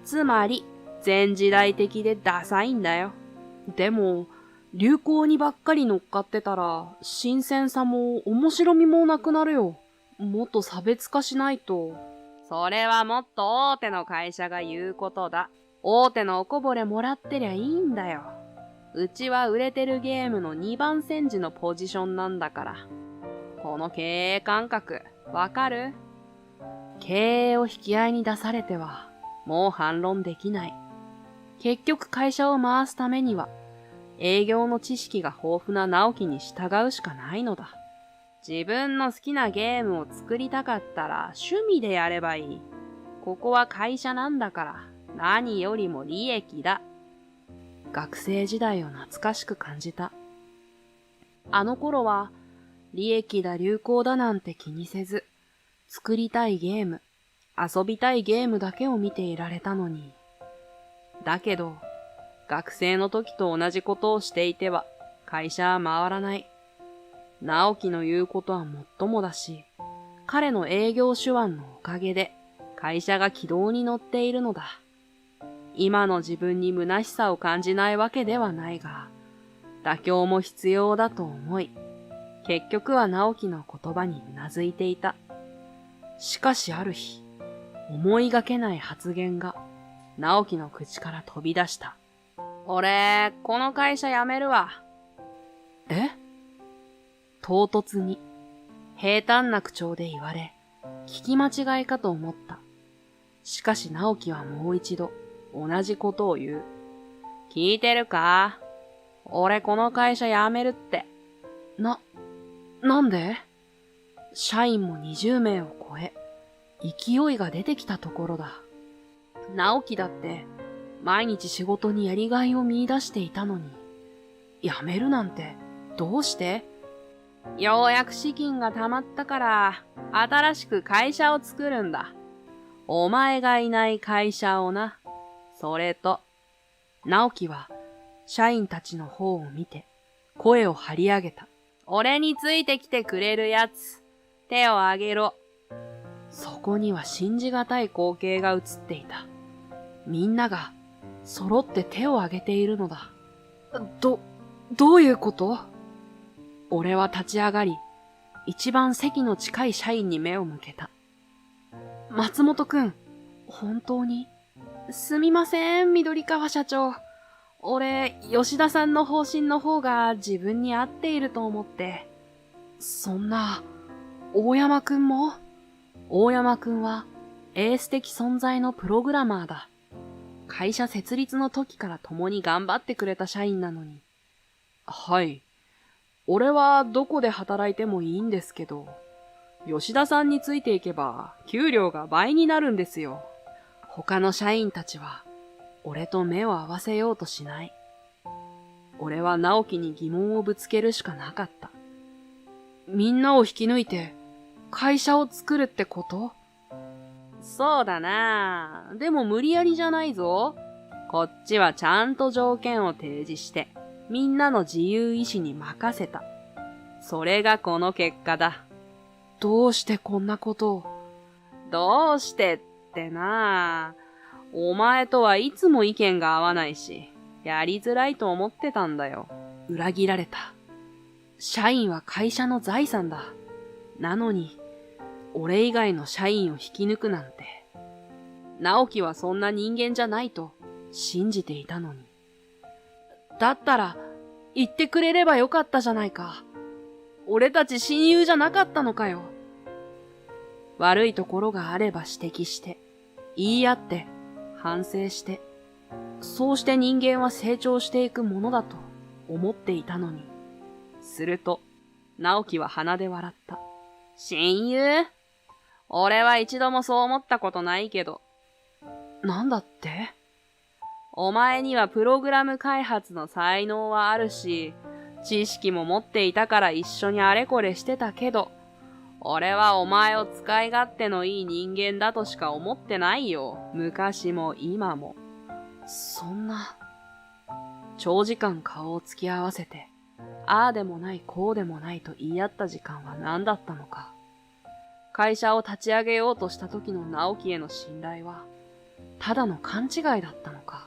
つまり、前時代的でダサいんだよ。でも、流行にばっかり乗っかってたら、新鮮さも面白みもなくなるよ。もっと差別化しないと。それはもっと大手の会社が言うことだ。大手のおこぼれもらってりゃいいんだよ。うちは売れてるゲームの2番煎じのポジションなんだから。この経営感覚、わかる？経営を引き合いに出されては、もう反論できない。結局会社を回すためには、営業の知識が豊富な直樹に従うしかないのだ。自分の好きなゲームを作りたかったら趣味でやればいい。ここは会社なんだから何よりも利益だ。学生時代を懐かしく感じた。あの頃は利益だ流行だなんて気にせず、作りたいゲーム、遊びたいゲームだけを見ていられたのに。だけど、学生の時と同じことをしていては会社は回らない。直樹の言うことはもっともだし、彼の営業手腕のおかげで会社が軌道に乗っているのだ。今の自分に虚しさを感じないわけではないが、妥協も必要だと思い、結局は直樹の言葉にうなずいていた。しかしある日、思いがけない発言が直樹の口から飛び出した。俺、この会社辞めるわ。え？唐突に、平坦な口調で言われ、聞き間違いかと思った。しかし直樹はもう一度、同じことを言う。聞いてるか？俺この会社辞めるって。なんで？社員も20名を超え、勢いが出てきたところだ。直樹だって、毎日仕事にやりがいを見出していたのに、辞めるなんて、どうして？ようやく資金が貯まったから、新しく会社を作るんだ。お前がいない会社をな。それと、直樹は、社員たちの方を見て、声を張り上げた。俺についてきてくれるやつ、手を挙げろ。そこには信じがたい光景が映っていた。みんなが、揃って手を挙げているのだ。どういうこと？俺は立ち上がり、一番席の近い社員に目を向けた。松本くん、本当に？すみません、緑川社長。俺、吉田さんの方針の方が自分に合っていると思って。そんな、大山くんも？大山くんは、エース的存在のプログラマーだ。会社設立の時から共に頑張ってくれた社員なのに。はい。俺はどこで働いてもいいんですけど、吉田さんについていけば給料が倍になるんですよ。他の社員たちは、俺と目を合わせようとしない。俺は直樹に疑問をぶつけるしかなかった。みんなを引き抜いて、会社を作るってこと？そうだな。でも無理やりじゃないぞ。こっちはちゃんと条件を提示して、みんなの自由意志に任せた。それがこの結果だ。どうしてこんなことを？どうしてってな。お前とはいつも意見が合わないし、やりづらいと思ってたんだよ。裏切られた。社員は会社の財産だ。なのに、俺以外の社員を引き抜くなんて。直樹はそんな人間じゃないと信じていたのに。だったら、言ってくれればよかったじゃないか。俺たち親友じゃなかったのかよ。悪いところがあれば指摘して、言い合って、反省して、そうして人間は成長していくものだと思っていたのに。すると、直樹は鼻で笑った。親友？俺は一度もそう思ったことないけど。なんだって？お前にはプログラム開発の才能はあるし、知識も持っていたから一緒にあれこれしてたけど、俺はお前を使い勝手のいい人間だとしか思ってないよ。昔も今も。そんな。長時間顔を突き合わせて、ああでもないこうでもないと言い合った時間は何だったのか。会社を立ち上げようとした時の直樹への信頼は、ただの勘違いだったのか。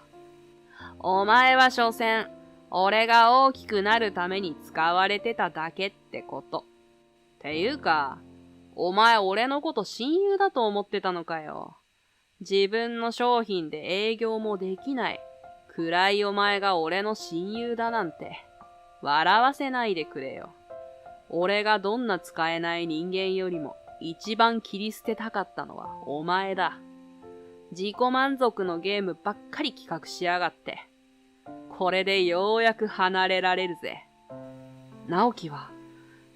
お前は所詮、俺が大きくなるために使われてただけってこと。っていうか、お前俺のこと親友だと思ってたのかよ。自分の商品で営業もできない、暗いお前が俺の親友だなんて、笑わせないでくれよ。俺がどんな使えない人間よりも一番切り捨てたかったのはお前だ。自己満足のゲームばっかり企画しやがって。これでようやく離れられるぜ。直樹は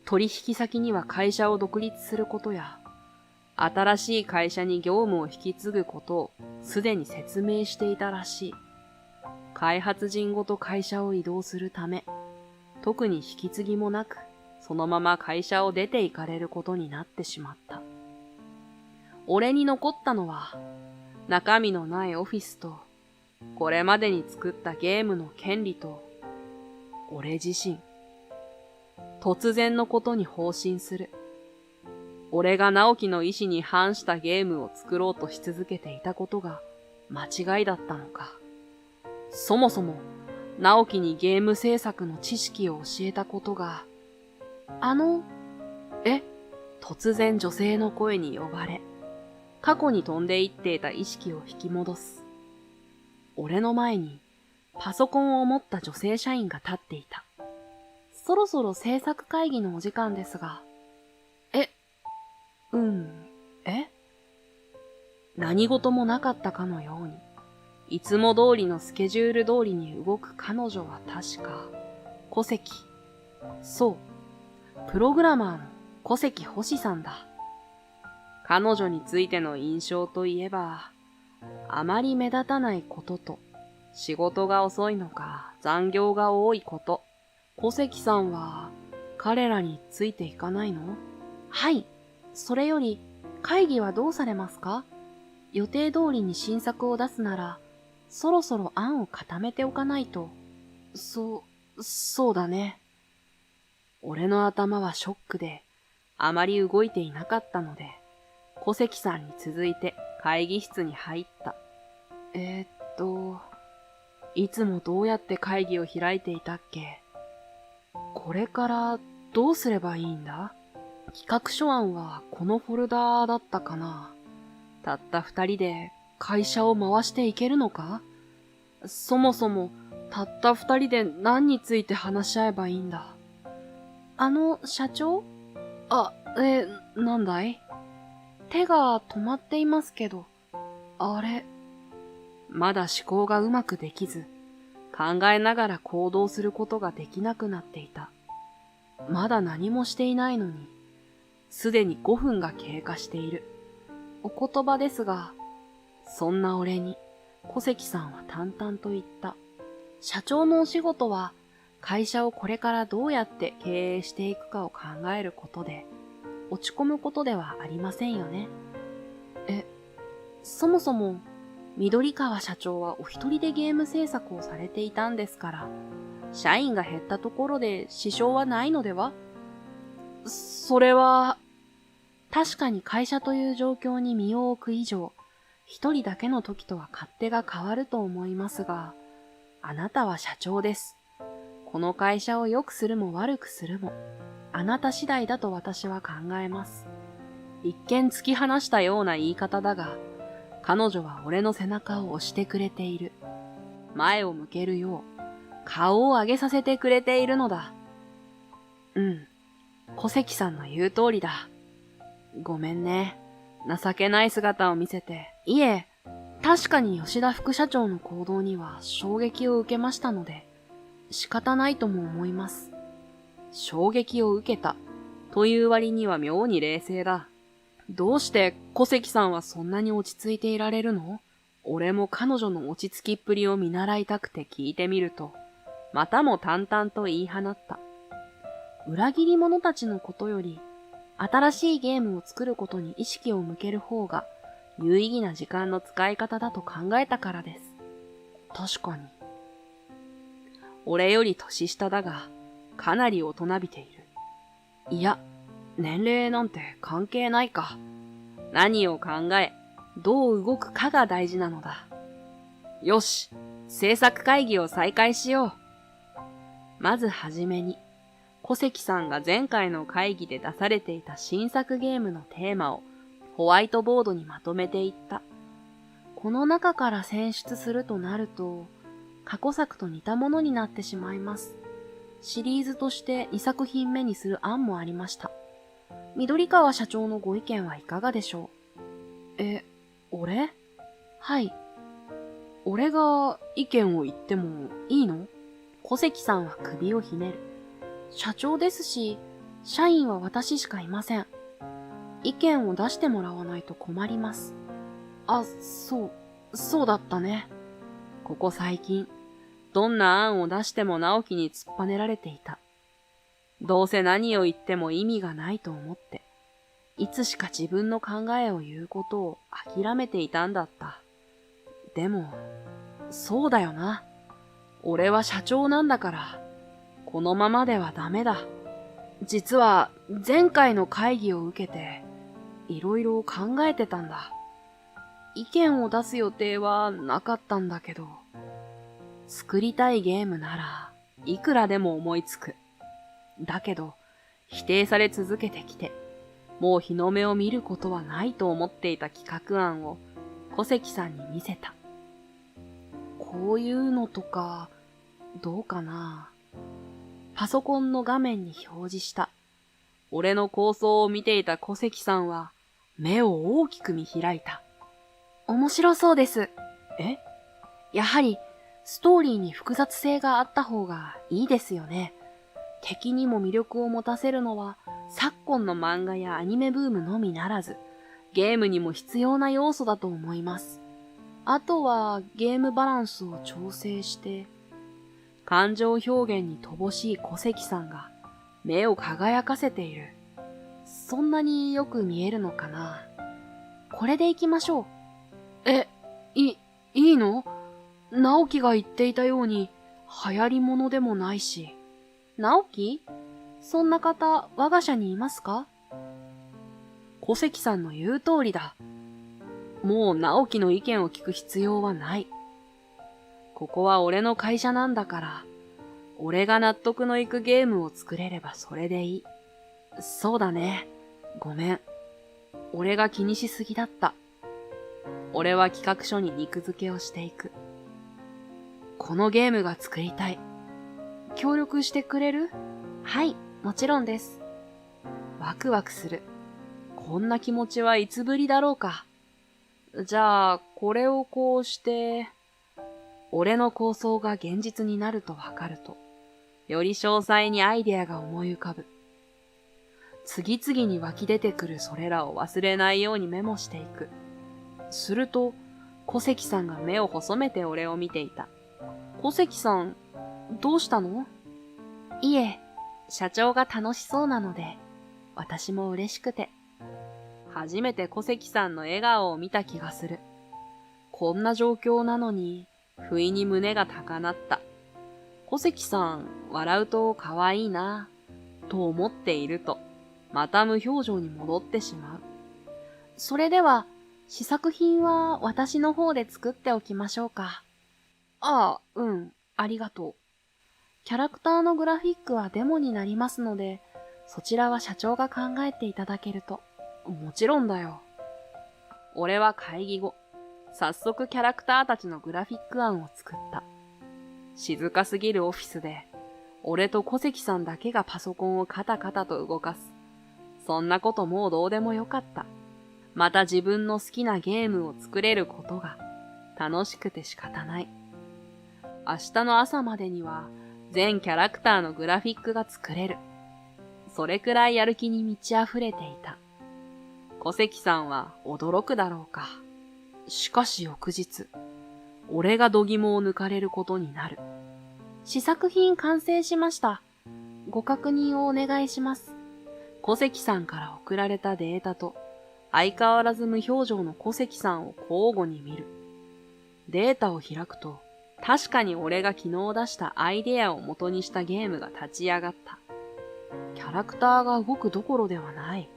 取引先には会社を独立することや、新しい会社に業務を引き継ぐことをすでに説明していたらしい。開発陣ごと会社を移動するため、特に引き継ぎもなく、そのまま会社を出て行かれることになってしまった。俺に残ったのは、中身のないオフィスと、これまでに作ったゲームの権利と、俺自身。突然のことに放心する。俺が直樹の意志に反したゲームを作ろうとし続けていたことが間違いだったのか。そもそも、直樹にゲーム制作の知識を教えたことが、突然女性の声に呼ばれ、過去に飛んでいっていた意識を引き戻す。俺の前にパソコンを持った女性社員が立っていた。そろそろ制作会議のお時間ですが。何事もなかったかのように、いつも通りのスケジュール通りに動く彼女は確か、小関。そう、プログラマーの小関星さんだ。彼女についての印象といえば、あまり目立たないことと、仕事が遅いのか残業が多いこと。小関さんは彼らについていかないの？はい。それより会議はどうされますか？予定通りに新作を出すなら、そろそろ案を固めておかないと。そうだね。俺の頭はショックで、あまり動いていなかったので、小関さんに続いて会議室に入った。いつもどうやって会議を開いていたっけ？これからどうすればいいんだ？企画書案はこのフォルダだったかな？たった2人で会社を回していけるのか？そもそもたった2人で何について話し合えばいいんだ？社長？なんだい？手が止まっていますけど、あれ。まだ思考がうまくできず、考えながら行動することができなくなっていた。まだ何もしていないのに、すでに5分が経過している。お言葉ですが、そんな俺に小関さんは淡々と言った。社長のお仕事は、会社をこれからどうやって経営していくかを考えることで、落ち込むことではありませんよね。そもそも、緑川社長はお一人でゲーム制作をされていたんですから、社員が減ったところで支障はないのでは？それは、確かに会社という状況に身を置く以上、一人だけの時とは勝手が変わると思いますが、あなたは社長です。この会社を良くするも悪くするも、あなた次第だと私は考えます。一見突き放したような言い方だが、彼女は俺の背中を押してくれている。前を向けるよう、顔を上げさせてくれているのだ。小関さんの言う通りだ。ごめんね。情けない姿を見せて。いえ、確かに吉田副社長の行動には衝撃を受けましたので、仕方ないとも思います。衝撃を受けたという割には妙に冷静だ。どうして小関さんはそんなに落ち着いていられるの？俺も彼女の落ち着きっぷりを見習いたくて聞いてみると、またも淡々と言い放った。裏切り者たちのことより、新しいゲームを作ることに意識を向ける方が有意義な時間の使い方だと考えたからです。確かに。俺より年下だが、かなり大人びている。いや、年齢なんて関係ないか。何を考え、どう動くかが大事なのだ。よし、制作会議を再開しよう。まずはじめに、小関さんが前回の会議で出されていた新作ゲームのテーマをホワイトボードにまとめていった。この中から選出するとなると、過去作と似たものになってしまいます。シリーズとして2作品目にする案もありました。緑川社長のご意見はいかがでしょう？俺？はい。俺が意見を言ってもいいの？小関さんは首をひねる。社長ですし、社員は私しかいません。意見を出してもらわないと困ります。あ、そうだったね。ここ最近、どんな案を出しても直樹に突っぱねられていた。どうせ何を言っても意味がないと思って、いつしか自分の考えを言うことを諦めていたんだった。でも、そうだよな。俺は社長なんだから、このままではダメだ。実は前回の会議を受けて、いろいろ考えてたんだ。意見を出す予定はなかったんだけど、作りたいゲームならいくらでも思いつく。だけど、否定され続けてきて、もう日の目を見ることはないと思っていた企画案を小関さんに見せた。こういうのとか、どうかな。パソコンの画面に表示した。俺の構想を見ていた小関さんは、目を大きく見開いた。面白そうです。え？やはり、ストーリーに複雑性があった方がいいですよね。敵にも魅力を持たせるのは、昨今の漫画やアニメブームのみならず、ゲームにも必要な要素だと思います。あとは、ゲームバランスを調整して、感情表現に乏しい小関さんが目を輝かせている。そんなによく見えるのかな。これで行きましょう。いいの？直樹が言っていたように流行り物でもないし。直樹？そんな方、我が社にいますか？小関さんの言う通りだ。もう直樹の意見を聞く必要はない。ここは俺の会社なんだから、俺が納得のいくゲームを作れればそれでいい。そうだね。ごめん。俺が気にしすぎだった。俺は企画書に肉付けをしていく。このゲームが作りたい。協力してくれる？はい、もちろんです。ワクワクする。こんな気持ちはいつぶりだろうか。じゃあ、これをこうして、俺の構想が現実になるとわかると、より詳細にアイデアが思い浮かぶ。次々に湧き出てくるそれらを忘れないようにメモしていく。すると、小関さんが目を細めて俺を見ていた。小関さん、どうしたの？いえ、社長が楽しそうなので、私も嬉しくて。初めて小関さんの笑顔を見た気がする。こんな状況なのに、不意に胸が高鳴った。小関さん、笑うと可愛いな、と思っていると、また無表情に戻ってしまう。それでは、試作品は私の方で作っておきましょうか。ああ、ありがとう。キャラクターのグラフィックはデモになりますので、そちらは社長が考えていただけると。もちろんだよ。俺は会議後、早速キャラクターたちのグラフィック案を作った。静かすぎるオフィスで、俺と小関さんだけがパソコンをカタカタと動かす。そんなこともうどうでもよかった。また自分の好きなゲームを作れることが楽しくて仕方ない。明日の朝までには全キャラクターのグラフィックが作れる。それくらいやる気に満ち溢れていた。小関さんは驚くだろうか。しかし翌日、俺が度肝を抜かれることになる。試作品完成しました。ご確認をお願いします。小関さんから送られたデータと、相変わらず無表情の小関さんを交互に見る。データを開くと、確かに俺が昨日出したアイデアを元にしたゲームが立ち上がった。キャラクターが動くどころではない。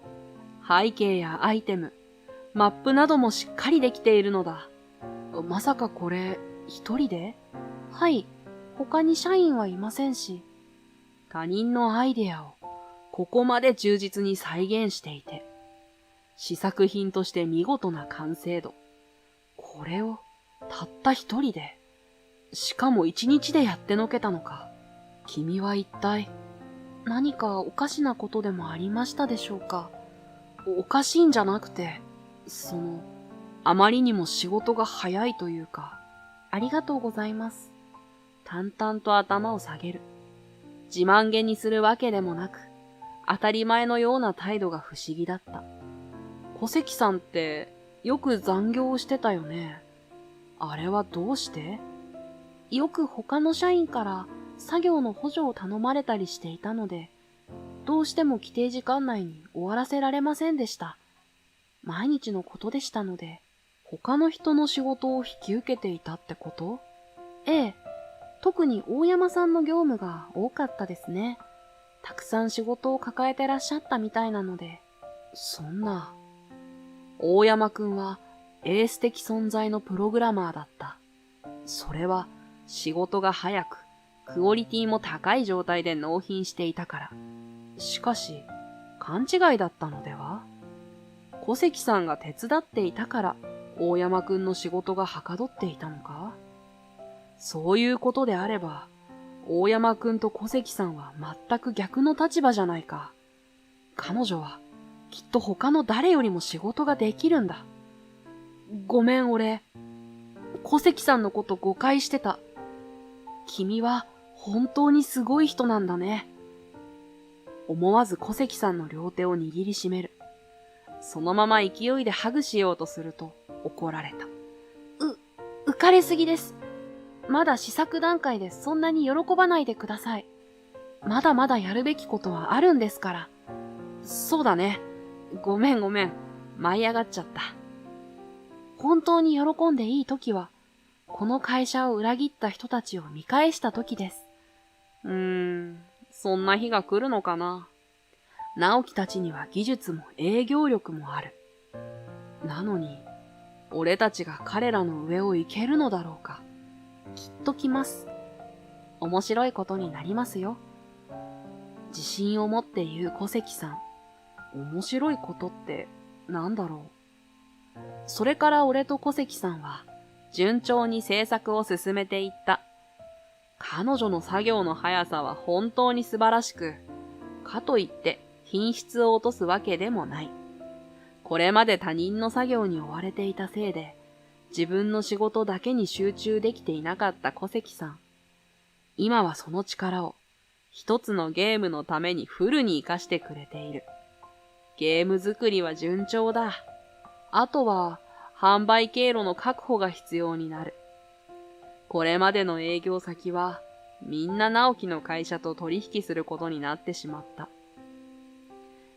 背景やアイテム、マップなどもしっかりできているのだ。まさかこれ、一人で？はい、他に社員はいませんし。他人のアイデアをここまで忠実に再現していて、試作品として見事な完成度。これをたった一人で、しかも一日でやってのけたのか。君は一体何かおかしなことでもありましたでしょうか？おかしいんじゃなくて、あまりにも仕事が早いというか。ありがとうございます。淡々と頭を下げる。自慢げにするわけでもなく、当たり前のような態度が不思議だった。小関さんってよく残業をしてたよね。あれはどうして？よく他の社員から作業の補助を頼まれたりしていたので、どうしても規定時間内に終わらせられませんでした。毎日のことでしたので。他の人の仕事を引き受けていたってこと？ええ。特に大山さんの業務が多かったですね。たくさん仕事を抱えてらっしゃったみたいなので。そんな。大山くんはエース的存在のプログラマーだった。それは仕事が早く、クオリティも高い状態で納品していたから。しかし、勘違いだったのでは？小関さんが手伝っていたから、大山くんの仕事がはかどっていたのか？そういうことであれば、大山くんと小関さんは全く逆の立場じゃないか。彼女はきっと他の誰よりも仕事ができるんだ。ごめん俺、小関さんのこと誤解してた。君は本当にすごい人なんだね。思わず小関さんの両手を握りしめる。そのまま勢いでハグしようとすると怒られた。浮かれすぎです。まだ試作段階でそんなに喜ばないでください。まだまだやるべきことはあるんですから。そうだね。ごめん。舞い上がっちゃった。本当に喜んでいい時は、この会社を裏切った人たちを見返した時です。そんな日が来るのかな。直樹たちには技術も営業力もある。なのに、俺たちが彼らの上を行けるのだろうか。きっと来ます。面白いことになりますよ。自信を持って言う小関さん。面白いことってなんだろう。それから俺と小関さんは順調に制作を進めていった。彼女の作業の速さは本当に素晴らしく、かといって品質を落とすわけでもない。これまで他人の作業に追われていたせいで、自分の仕事だけに集中できていなかった小関さん。今はその力を一つのゲームのためにフルに活かしてくれている。ゲーム作りは順調だ。あとは販売経路の確保が必要になる。これまでの営業先はみんな直樹の会社と取引することになってしまった。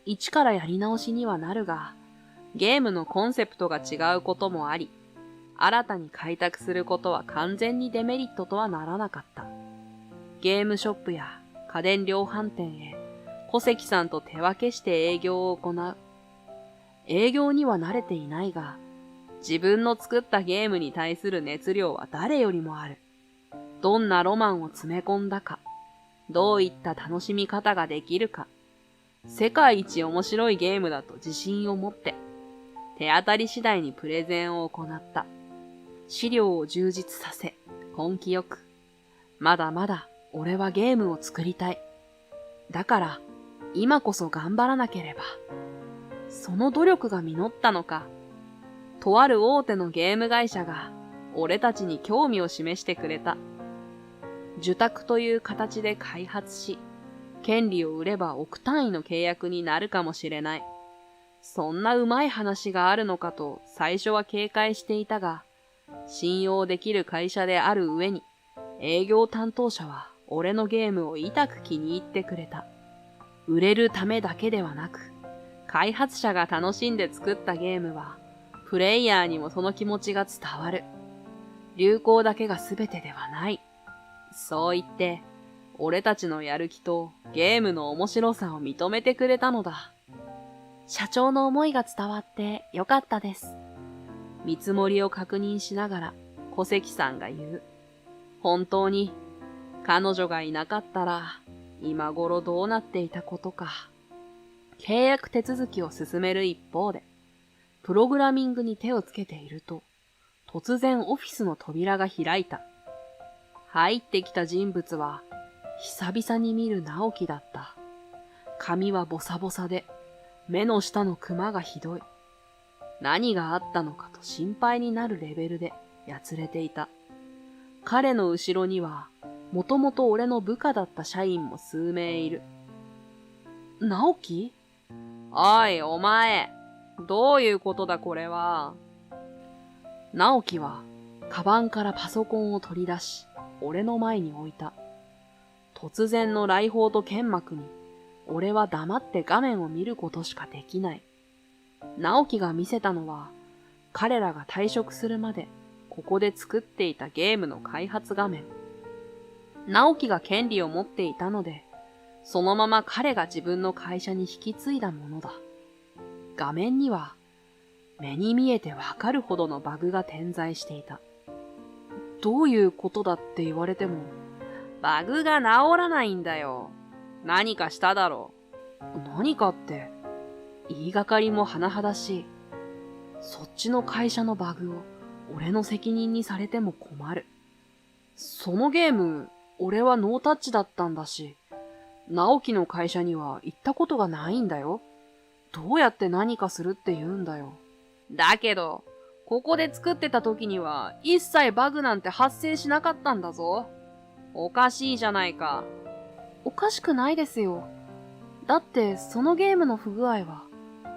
一からやり直しにはなるが、ゲームのコンセプトが違うこともあり、新たに開拓することは完全にデメリットとはならなかった。ゲームショップや家電量販店へ小関さんと手分けして営業を行う。営業には慣れていないが、自分の作ったゲームに対する熱量は誰よりもある。どんなロマンを詰め込んだか、どういった楽しみ方ができるか、世界一面白いゲームだと自信を持って、手当たり次第にプレゼンを行った。資料を充実させ、根気よく。まだまだ俺はゲームを作りたい。だから、今こそ頑張らなければ。その努力が実ったのか、とある大手のゲーム会社が俺たちに興味を示してくれた。受託という形で開発し、権利を売れば億単位の契約になるかもしれない。そんなうまい話があるのかと最初は警戒していたが、信用できる会社である上に、営業担当者は俺のゲームを痛く気に入ってくれた。売れるためだけではなく、開発者が楽しんで作ったゲームは、プレイヤーにもその気持ちが伝わる。流行だけが全てではない。そう言って、俺たちのやる気とゲームの面白さを認めてくれたのだ。社長の思いが伝わってよかったです。見積もりを確認しながら小関さんが言う。本当に彼女がいなかったら今頃どうなっていたことか。契約手続きを進める一方で、プログラミングに手をつけていると、突然オフィスの扉が開いた。入ってきた人物は久々に見る直樹だった。髪はボサボサで、目の下のクマがひどい。何があったのかと心配になるレベルでやつれていた。彼の後ろには、もともと俺の部下だった社員も数名いる。直樹？おい、お前。どういうことだこれは。直樹は、カバンからパソコンを取り出し、俺の前に置いた。突然の来訪と剣幕に、俺は黙って画面を見ることしかできない。直樹が見せたのは、彼らが退職するまで、ここで作っていたゲームの開発画面。直樹が権利を持っていたので、そのまま彼が自分の会社に引き継いだものだ。画面には、目に見えてわかるほどのバグが点在していた。どういうことだって言われても、バグが治らないんだよ。何かしただろう。何かって、言いがかりも甚だしい。そっちの会社のバグを俺の責任にされても困る。そのゲーム、俺はノータッチだったんだし、直樹の会社には行ったことがないんだよ。どうやって何かするって言うんだよ。だけど、ここで作ってた時には一切バグなんて発生しなかったんだぞ。おかしいじゃないか。おかしくないですよ。だってそのゲームの不具合は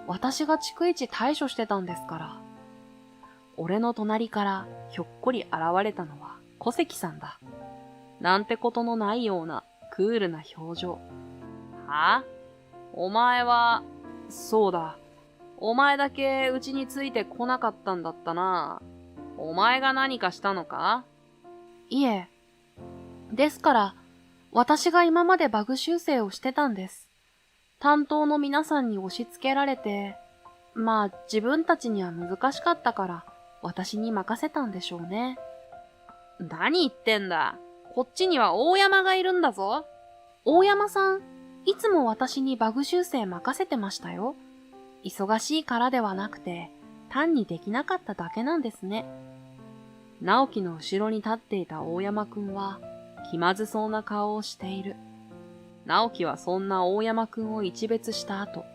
私が逐一対処してたんですから。俺の隣からひょっこり現れたのは小関さんだ。なんてことのないようなクールな表情。は？お前は、そうだ。お前だけうちについてこなかったんだったな。お前が何かしたのか？いえ。ですから、私が今までバグ修正をしてたんです。担当の皆さんに押し付けられて、まあ自分たちには難しかったから私に任せたんでしょうね。何言ってんだ。こっちには大山がいるんだぞ。大山さん、いつも私にバグ修正任せてましたよ。忙しいからではなくて、単にできなかっただけなんですね。直樹の後ろに立っていた大山くんは、気まずそうな顔をしている。直樹はそんな大山くんを一別した後、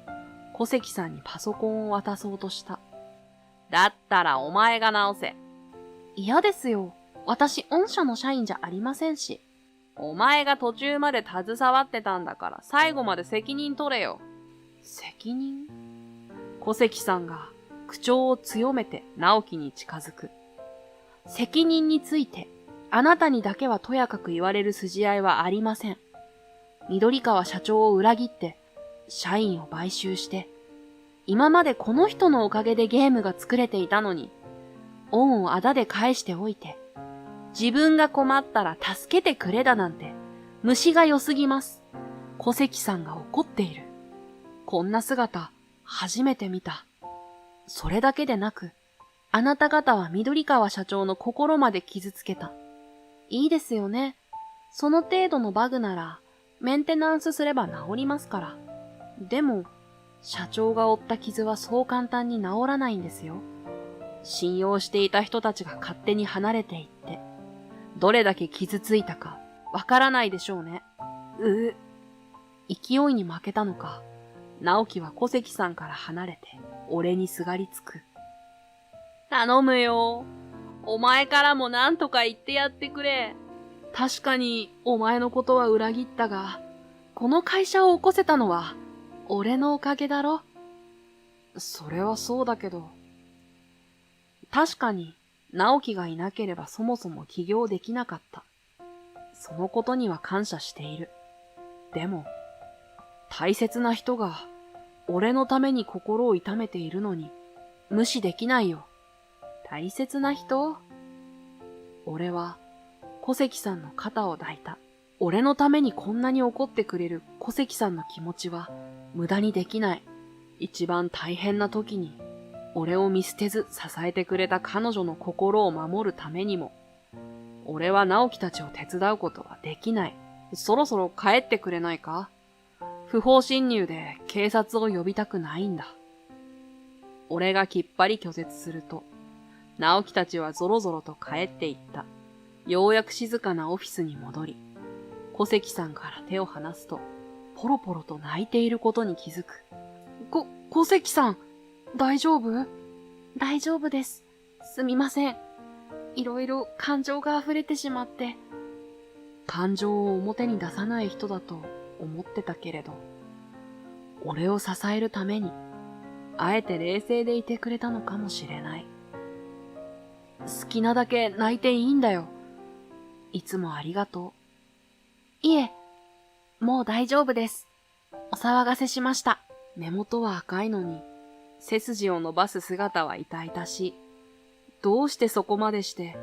小関さんにパソコンを渡そうとした。だったらお前が直せ。嫌ですよ。私、御社の社員じゃありませんし。お前が途中まで携わってたんだから最後まで責任取れよ。責任？小関さんが口調を強めて直樹に近づく。責任について、あなたにだけはとやかく言われる筋合いはありません。緑川社長を裏切って、社員を買収して、今までこの人のおかげでゲームが作れていたのに、恩をあだで返しておいて、自分が困ったら助けてくれだなんて、虫が良すぎます。小関さんが怒っている。こんな姿、初めて見た。それだけでなく、あなた方は緑川社長の心まで傷つけた。いいですよね。その程度のバグなら、メンテナンスすれば治りますから。でも、社長が負った傷はそう簡単に治らないんですよ。信用していた人たちが勝手に離れていって、どれだけ傷ついたかわからないでしょうね。勢いに負けたのか、直樹は小関さんから離れて、俺にすがりつく。頼むよ。お前からも何とか言ってやってくれ。確かに、お前のことは裏切ったが、この会社を起こせたのは、俺のおかげだろ。それはそうだけど。確かに、直樹がいなければそもそも起業できなかった。そのことには感謝している。でも、大切な人が、俺のために心を痛めているのに、無視できないよ。大切な人？俺は、小関さんの肩を抱いた。俺のためにこんなに怒ってくれる小関さんの気持ちは、無駄にできない。一番大変な時に、俺を見捨てず支えてくれた彼女の心を守るためにも、俺は直樹たちを手伝うことはできない。そろそろ帰ってくれないか？不法侵入で警察を呼びたくないんだ。俺がきっぱり拒絶すると、直樹たちはぞろぞろと帰っていった。ようやく静かなオフィスに戻り、小関さんから手を離すと、ポロポロと泣いていることに気づく。小関さん、大丈夫？大丈夫です。すみません。いろいろ感情が溢れてしまって。感情を表に出さない人だと思ってたけれど、俺を支えるために、あえて冷静でいてくれたのかもしれない。好きなだけ泣いていいんだよ。いつもありがとう。いえ、もう大丈夫です。お騒がせしました。目元は赤いのに、背筋を伸ばす姿は痛々しい。どうしてそこまでして、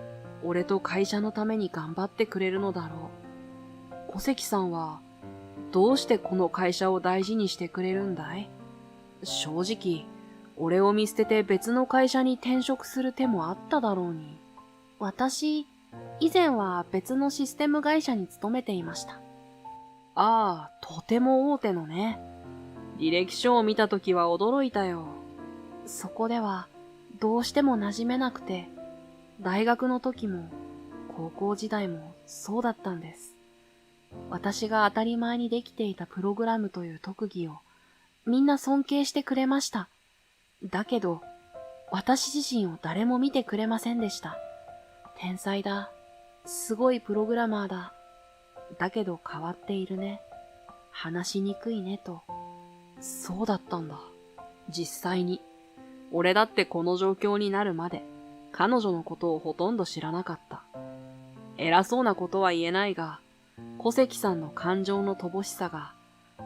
俺と会社のために頑張ってくれるのだろう。小関さんは、どうしてこの会社を大事にしてくれるんだい？正直、俺を見捨てて別の会社に転職する手もあっただろうに。私、以前は別のシステム会社に勤めていました。ああ、とても大手のね。履歴書を見たときは驚いたよ。そこでは、どうしても馴染めなくて、大学の時も、高校時代もそうだったんです。私が当たり前にできていたプログラムという特技を、みんな尊敬してくれました。だけど、私自身を誰も見てくれませんでした。天才だ。すごいプログラマーだ。だけど変わっているね。話しにくいねと。そうだったんだ。実際に。俺だってこの状況になるまで、彼女のことをほとんど知らなかった。偉そうなことは言えないが、小関さんの感情の乏しさが、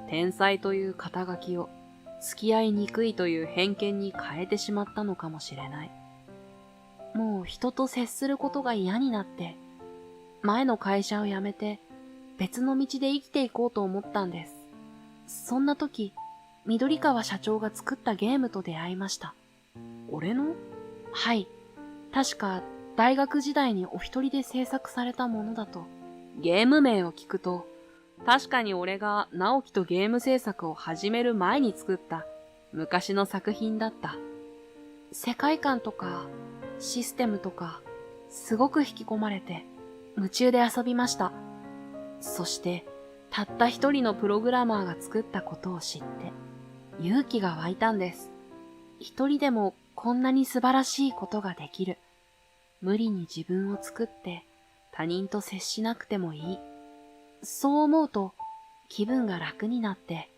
天才という肩書きを、付き合いにくいという偏見に変えてしまったのかもしれない。もう人と接することが嫌になって、前の会社を辞めて、別の道で生きていこうと思ったんです。そんな時、緑川社長が作ったゲームと出会いました。俺の？はい。確か、大学時代にお一人で制作されたものだと。ゲーム名を聞くと、確かに俺が直樹とゲーム制作を始める前に作った昔の作品だった。世界観とか、システムとか、すごく引き込まれて、夢中で遊びました。そして、たった一人のプログラマーが作ったことを知って、勇気が湧いたんです。一人でもこんなに素晴らしいことができる。無理に自分を作って他人と接しなくてもいい。そう思うと気分が楽になって、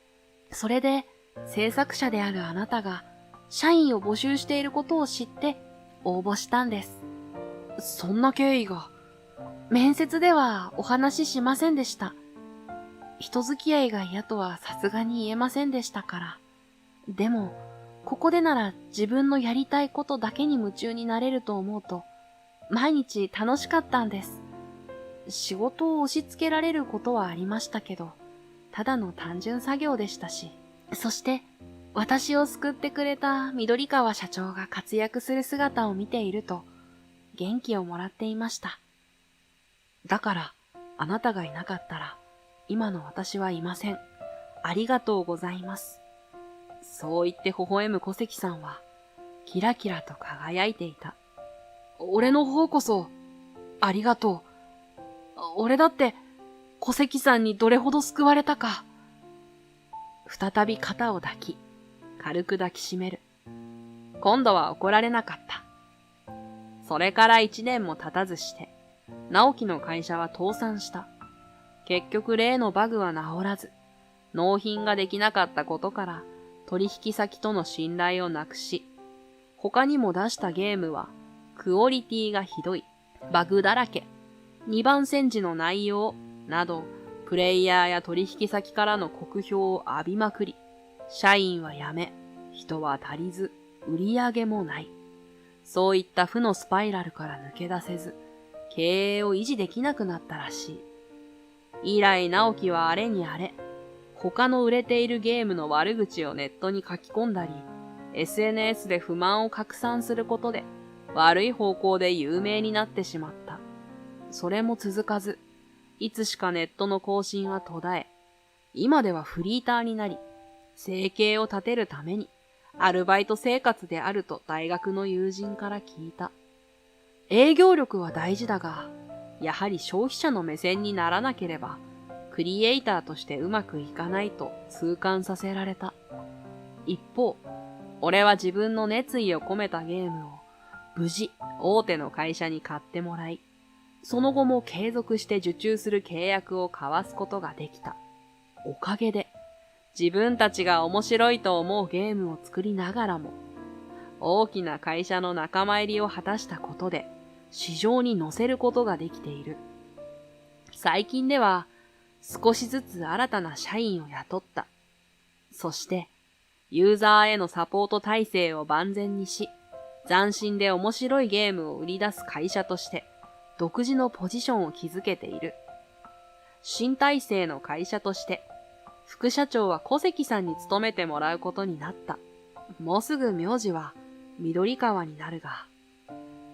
それで制作者であるあなたが社員を募集していることを知って応募したんです。そんな経緯が。面接ではお話ししませんでした。人付き合いが嫌とはさすがに言えませんでしたから。でも、ここでなら自分のやりたいことだけに夢中になれると思うと、毎日楽しかったんです。仕事を押し付けられることはありましたけど、ただの単純作業でしたし。そして、私を救ってくれた緑川社長が活躍する姿を見ていると、元気をもらっていました。だから、あなたがいなかったら、今の私はいません。ありがとうございます。そう言って微笑む小関さんは、キラキラと輝いていた。俺の方こそ、ありがとう。俺だって、小関さんにどれほど救われたか。再び肩を抱き、軽く抱きしめる。今度は怒られなかった。それから1年も経たずして、直樹の会社は倒産した。結局例のバグは治らず、納品ができなかったことから取引先との信頼をなくし、他にも出したゲームはクオリティがひどい、バグだらけ、2番煎じの内容など、プレイヤーや取引先からの酷評を浴びまくり、社員は辞め、人は足りず、売り上げもない。そういった負のスパイラルから抜け出せず、経営を維持できなくなったらしい。以来直樹はあれにあれ、他の売れているゲームの悪口をネットに書き込んだり、SNS で不満を拡散することで、悪い方向で有名になってしまった。それも続かず、いつしかネットの更新は途絶え、今ではフリーターになり、生計を立てるために、アルバイト生活であると大学の友人から聞いた。営業力は大事だが、やはり消費者の目線にならなければ、クリエイターとしてうまくいかないと痛感させられた。一方、俺は自分の熱意を込めたゲームを無事大手の会社に買ってもらい、その後も継続して受注する契約を交わすことができた。おかげで、自分たちが面白いと思うゲームを作りながらも、大きな会社の仲間入りを果たしたことで、市場に乗せることができている。最近では、少しずつ新たな社員を雇った。そして、ユーザーへのサポート体制を万全にし、斬新で面白いゲームを売り出す会社として、独自のポジションを築けている。新体制の会社として、副社長は小関さんに務めてもらうことになった。もうすぐ名字は緑川になるが、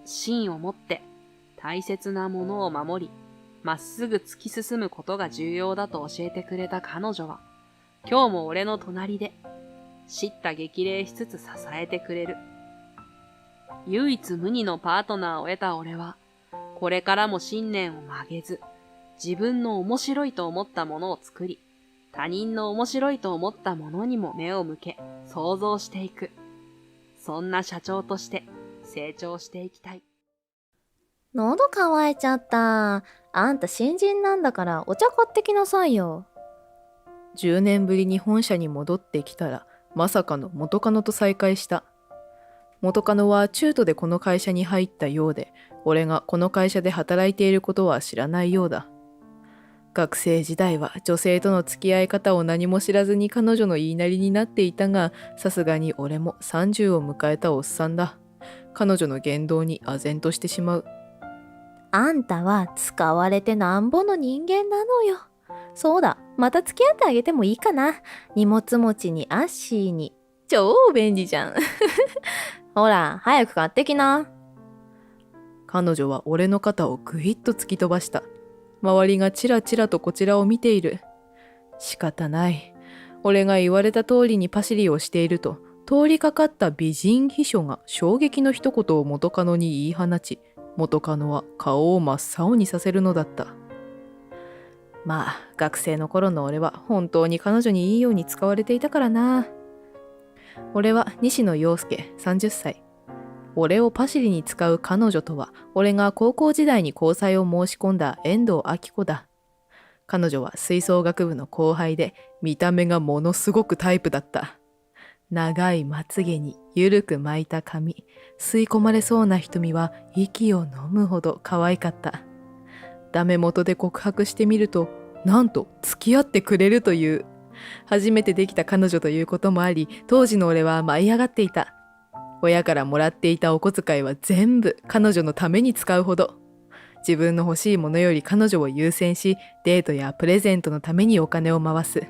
芯を持って大切なものを守り、まっすぐ突き進むことが重要だと教えてくれた彼女は、今日も俺の隣で、叱咤激励しつつ支えてくれる。唯一無二のパートナーを得た俺は、これからも信念を曲げず、自分の面白いと思ったものを作り、他人の面白いと思ったものにも目を向け、想像していく。そんな社長として成長していきたい。喉乾いちゃった。あんた新人なんだからお茶買ってきなさいよ。10年ぶりに本社に戻ってきたら、まさかの元カノと再会した。元カノは中途でこの会社に入ったようで、俺がこの会社で働いていることは知らないようだ。学生時代は女性との付き合い方を何も知らずに彼女の言いなりになっていたが、さすがに俺も30を迎えたおっさんだ。彼女の言動に唖然としてしまう。あんたは使われてなんぼの人間なのよ。そうだ、また付き合ってあげてもいいかな。荷物持ちにアッシーに。超便利じゃん。ほら、早く買ってきな。彼女は俺の肩をぐいっと突き飛ばした。周りがチラチラとこちらを見ている。仕方ない。俺が言われた通りにパシリをしていると、通りかかった美人秘書が衝撃の一言を元カノに言い放ち、元カノは顔を真っ青にさせるのだった。まあ、学生の頃の俺は本当に彼女にいいように使われていたからな。俺は西野陽介、30歳。俺をパシリに使う彼女とは、俺が高校時代に交際を申し込んだ遠藤明子だ。彼女は吹奏楽部の後輩で、見た目がものすごくタイプだった。長いまつげにゆるく巻いた髪、吸い込まれそうな瞳は息を飲むほど可愛かった。ダメ元で告白してみると、なんと付き合ってくれるという。初めてできた彼女ということもあり、当時の俺は舞い上がっていた。親からもらっていたお小遣いは全部彼女のために使うほど。自分の欲しいものより彼女を優先し、デートやプレゼントのためにお金を回す。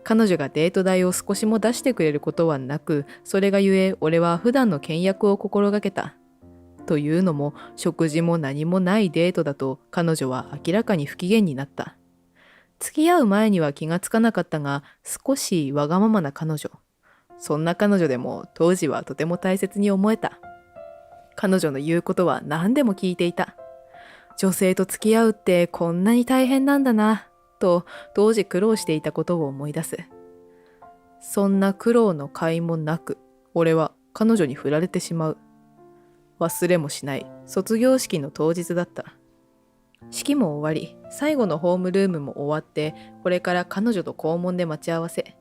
彼女がデート代を少しも出してくれることはなく、それがゆえ俺は普段の倹約を心がけた。というのも、食事も何もないデートだと彼女は明らかに不機嫌になった。付き合う前には気がつかなかったが、少しわがままな彼女。そんな彼女でも当時はとても大切に思えた。彼女の言うことは何でも聞いていた。女性と付き合うってこんなに大変なんだな、と当時苦労していたことを思い出す。そんな苦労の甲斐もなく、俺は彼女に振られてしまう。忘れもしない卒業式の当日だった。式も終わり、最後のホームルームも終わって、これから彼女と校門で待ち合わせ。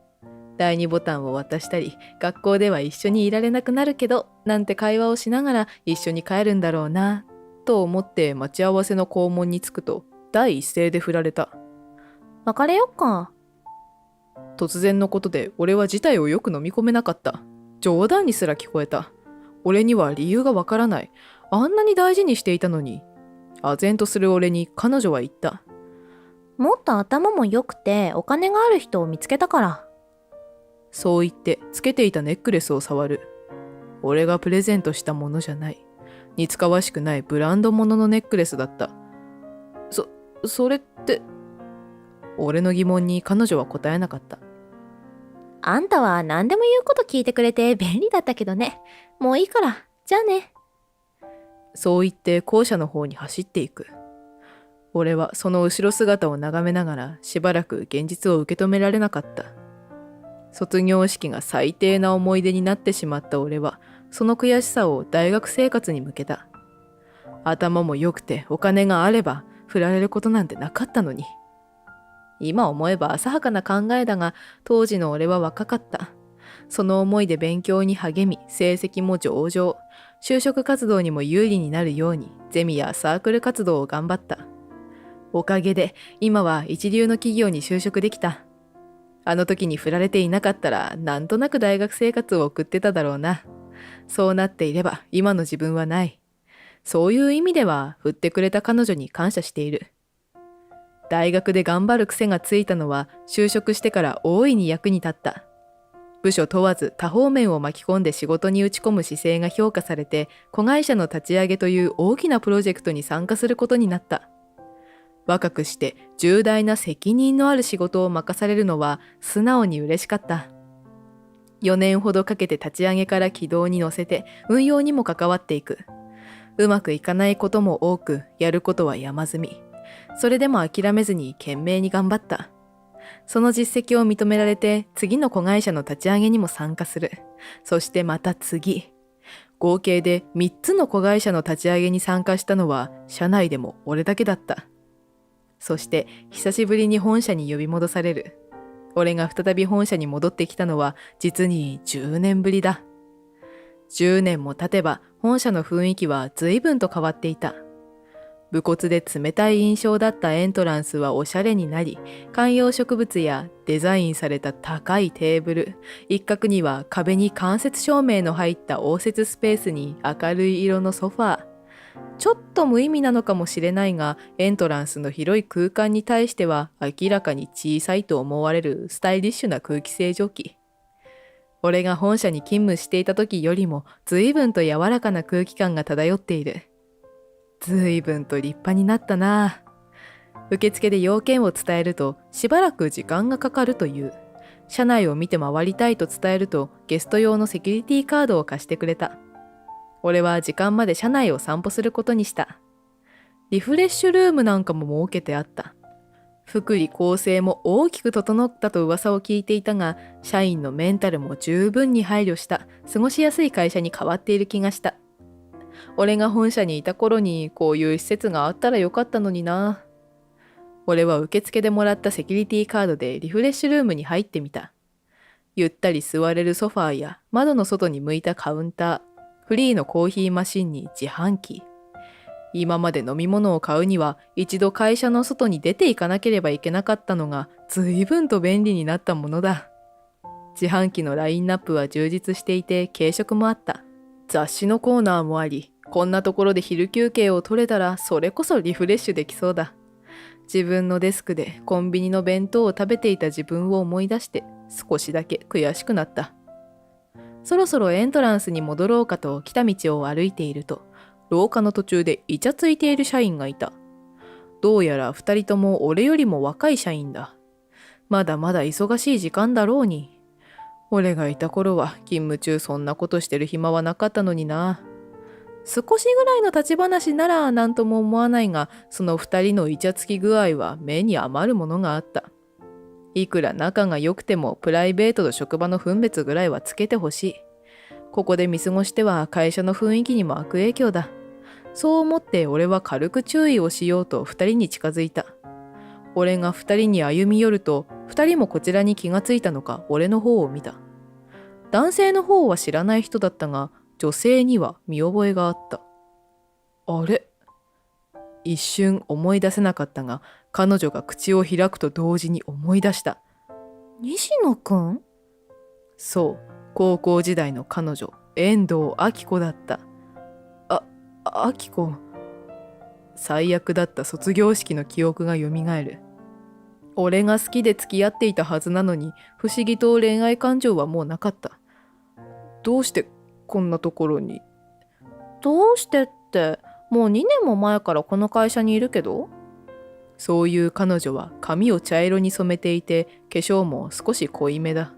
第2ボタンを渡したり、学校では一緒にいられなくなるけど、なんて会話をしながら一緒に帰るんだろうな、と思って待ち合わせの校門に着くと、第一声で振られた。別れよっか。突然のことで俺は事態をよく飲み込めなかった。冗談にすら聞こえた。俺には理由がわからない。あんなに大事にしていたのに。唖然とする俺に彼女は言った。もっと頭も良くてお金がある人を見つけたから。そう言ってつけていたネックレスを触る。俺がプレゼントしたものじゃない。似つかわしくないブランド物のネックレスだった。それって。俺の疑問に彼女は答えなかった。あんたは何でも言うこと聞いてくれて便利だったけどね。もういいから、じゃあね。そう言って校舎の方に走っていく。俺はその後ろ姿を眺めながらしばらく現実を受け止められなかった。卒業式が最低な思い出になってしまった俺は、その悔しさを大学生活に向けた。頭も良くてお金があれば振られることなんてなかったのに。今思えば浅はかな考えだが、当時の俺は若かった。その思いで勉強に励み、成績も上々。就職活動にも有利になるように、ゼミやサークル活動を頑張った。おかげで、今は一流の企業に就職できた。あの時に振られていなかったら、なんとなく大学生活を送ってただろうな。そうなっていれば、今の自分はない。そういう意味では、振ってくれた彼女に感謝している。大学で頑張る癖がついたのは、就職してから大いに役に立った。部署問わず多方面を巻き込んで仕事に打ち込む姿勢が評価されて、子会社の立ち上げという大きなプロジェクトに参加することになった。若くして重大な責任のある仕事を任されるのは素直に嬉しかった。4年ほどかけて立ち上げから軌道に乗せて運用にも関わっていく。うまくいかないことも多く、やることは山積み。それでも諦めずに懸命に頑張った。その実績を認められて次の子会社の立ち上げにも参加する。そしてまた次。合計で3つの子会社の立ち上げに参加したのは社内でも俺だけだった。そして久しぶりに本社に呼び戻される。俺が再び本社に戻ってきたのは実に10年ぶりだ。10年も経てば本社の雰囲気は随分と変わっていた。武骨で冷たい印象だったエントランスはおしゃれになり、観葉植物やデザインされた高いテーブル、一角には壁に間接照明の入った応接スペースに明るい色のソファー。ちょっと無意味なのかもしれないが、エントランスの広い空間に対しては明らかに小さいと思われるスタイリッシュな空気清浄機。俺が本社に勤務していた時よりも随分と柔らかな空気感が漂っている。随分と立派になったな。受付で要件を伝えるとしばらく時間がかかるという。社内を見て回りたいと伝えるとゲスト用のセキュリティカードを貸してくれた。俺は時間まで社内を散歩することにした。リフレッシュルームなんかも設けてあった。福利厚生も大きく整ったと噂を聞いていたが、社員のメンタルも十分に配慮した過ごしやすい会社に変わっている気がした。俺が本社にいた頃にこういう施設があったらよかったのにな。俺は受付でもらったセキュリティカードでリフレッシュルームに入ってみた。ゆったり座れるソファーや窓の外に向いたカウンター、フリーのコーヒーマシンに自販機。今まで飲み物を買うには一度会社の外に出ていかなければいけなかったのが随分と便利になったものだ。自販機のラインナップは充実していて軽食もあった。雑誌のコーナーもあり、こんなところで昼休憩を取れたらそれこそリフレッシュできそうだ。自分のデスクでコンビニの弁当を食べていた自分を思い出して少しだけ悔しくなった。そろそろエントランスに戻ろうかと来た道を歩いていると、廊下の途中でイチャついている社員がいた。どうやら2人とも俺よりも若い社員だ。まだまだ忙しい時間だろうに。俺がいた頃は勤務中そんなことしてる暇はなかったのにな。少しぐらいの立ち話なら何とも思わないが、その2人のイチャつき具合は目に余るものがあった。いくら仲が良くてもプライベートと職場の分別ぐらいはつけてほしい。ここで見過ごしては会社の雰囲気にも悪影響だ。そう思って俺は軽く注意をしようと二人に近づいた。俺が二人に歩み寄ると、二人もこちらに気がついたのか俺の方を見た。男性の方は知らない人だったが、女性には見覚えがあった。あれ？一瞬思い出せなかったが、彼女が口を開くと同時に思い出した。西野くん？そう、高校時代の彼女、遠藤明子だった。明子。最悪だった卒業式の記憶がよみがえる。俺が好きで付き合っていたはずなのに、不思議と恋愛感情はもうなかった。どうしてこんなところに？どうしてって、もう2年も前からこの会社にいるけど。そういう彼女は髪を茶色に染めていて、化粧も少し濃いめだ。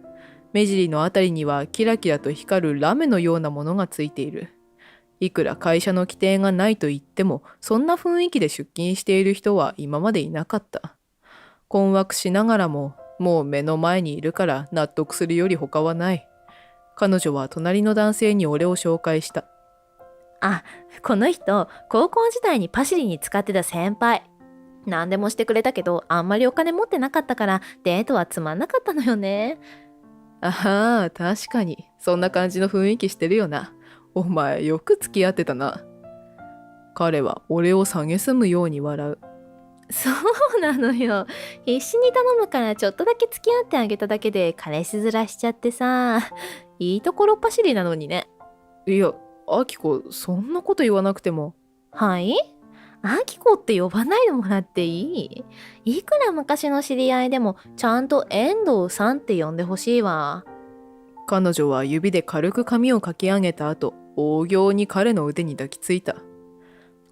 目尻のあたりにはキラキラと光るラメのようなものがついている。いくら会社の規定がないと言っても、そんな雰囲気で出勤している人は今までいなかった。困惑しながらも、もう目の前にいるから納得するより他はない。彼女は隣の男性に俺を紹介した。あ、この人、高校時代にパシリに使ってた先輩。何でもしてくれたけど、あんまりお金持ってなかったからデートはつまんなかったのよね。ああ、確かに。そんな感じの雰囲気してるよな。お前、よく付き合ってたな。彼は俺を蔑むように笑う。そうなのよ。必死に頼むからちょっとだけ付き合ってあげただけで彼氏面しちゃってさ。いいところパシリなのにね。いや、アキコ、そんなこと言わなくても。はい？アキコって呼ばないでもらっていい？いくら昔の知り合いでもちゃんと遠藤さんって呼んでほしいわ。彼女は指で軽く髪をかき上げた後、大行に彼の腕に抱きついた。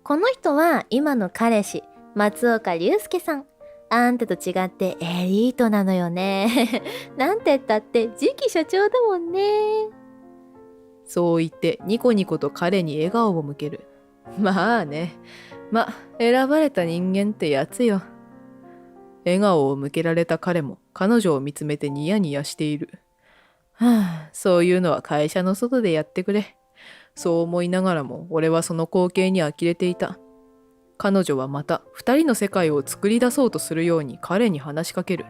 この人は今の彼氏、松岡龍介さん。あんたと違ってエリートなのよね。なんて言ったって次期社長だもんね。そう言ってニコニコと彼に笑顔を向ける。まあね。選ばれた人間ってやつよ。笑顔を向けられた彼も彼女を見つめてニヤニヤしている。はあ、そういうのは会社の外でやってくれ。そう思いながらも俺はその光景に呆れていた。彼女はまた二人の世界を作り出そうとするように彼に話しかける。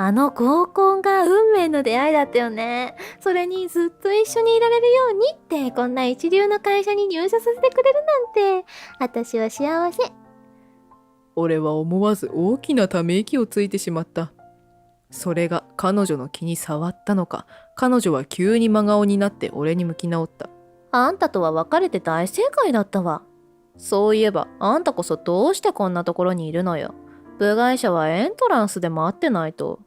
あの合コンが運命の出会いだったよね。それにずっと一緒にいられるようにってこんな一流の会社に入社させてくれるなんて、私は幸せ。俺は思わず大きなため息をついてしまった。それが彼女の気に障ったのか、彼女は急に真顔になって俺に向き直った。あんたとは別れて大正解だったわ。そういえばあんたこそどうしてこんなところにいるのよ。部外者はエントランスで待ってないと。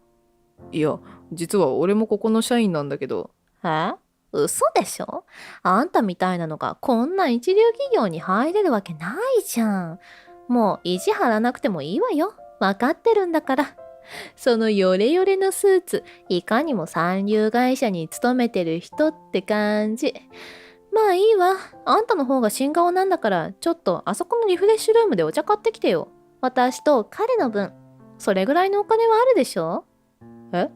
いや、実は俺もここの社員なんだけど。え？嘘でしょ？あんたみたいなのがこんな一流企業に入れるわけないじゃん。もう意地張らなくてもいいわよ。わかってるんだから。そのヨレヨレのスーツ、いかにも三流会社に勤めてる人って感じ。まあいいわ。あんたの方が新顔なんだから、ちょっとあそこのリフレッシュルームでお茶買ってきてよ。私と彼の分。それぐらいのお金はあるでしょ？え？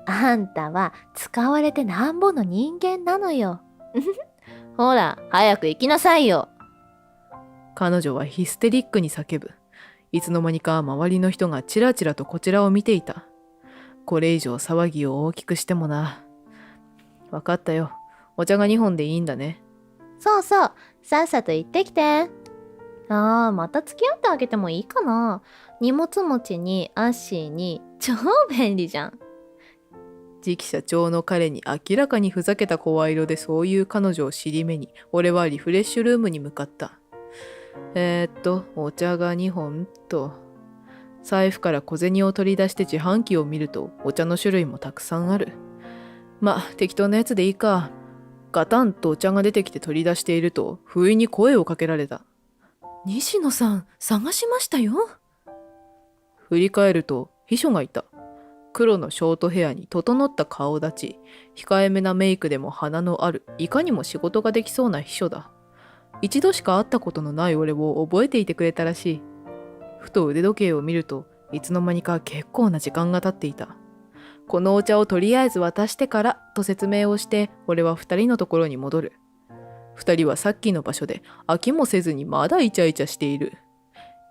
あんたは使われてなんぼの人間なのよ。ほら、早く行きなさいよ。彼女はヒステリックに叫ぶ。いつの間にか周りの人がチラチラとこちらを見ていた。これ以上騒ぎを大きくしてもな。わかったよ。お茶が2本でいいんだね。そうそう、さっさと行ってきて。また付き合ってあげてもいいかな。荷物持ちにアッシーに超便利じゃん。次期社長の彼に明らかにふざけた声色でそういう彼女を尻目に、俺はリフレッシュルームに向かった。お茶が2本と。財布から小銭を取り出して自販機を見るとお茶の種類もたくさんある。適当なやつでいいか。ガタンとお茶が出てきて取り出していると不意に声をかけられた。西野さん、探しましたよ。振り返ると秘書がいた。黒のショートヘアに整った顔立ち、控えめなメイクでも花のある、いかにも仕事ができそうな秘書だ。一度しか会ったことのない俺を覚えていてくれたらしい。ふと腕時計を見るといつの間にか結構な時間が経っていた。このお茶をとりあえず渡してからと説明をして、俺は二人のところに戻る。二人はさっきの場所で飽きもせずにまだイチャイチャしている。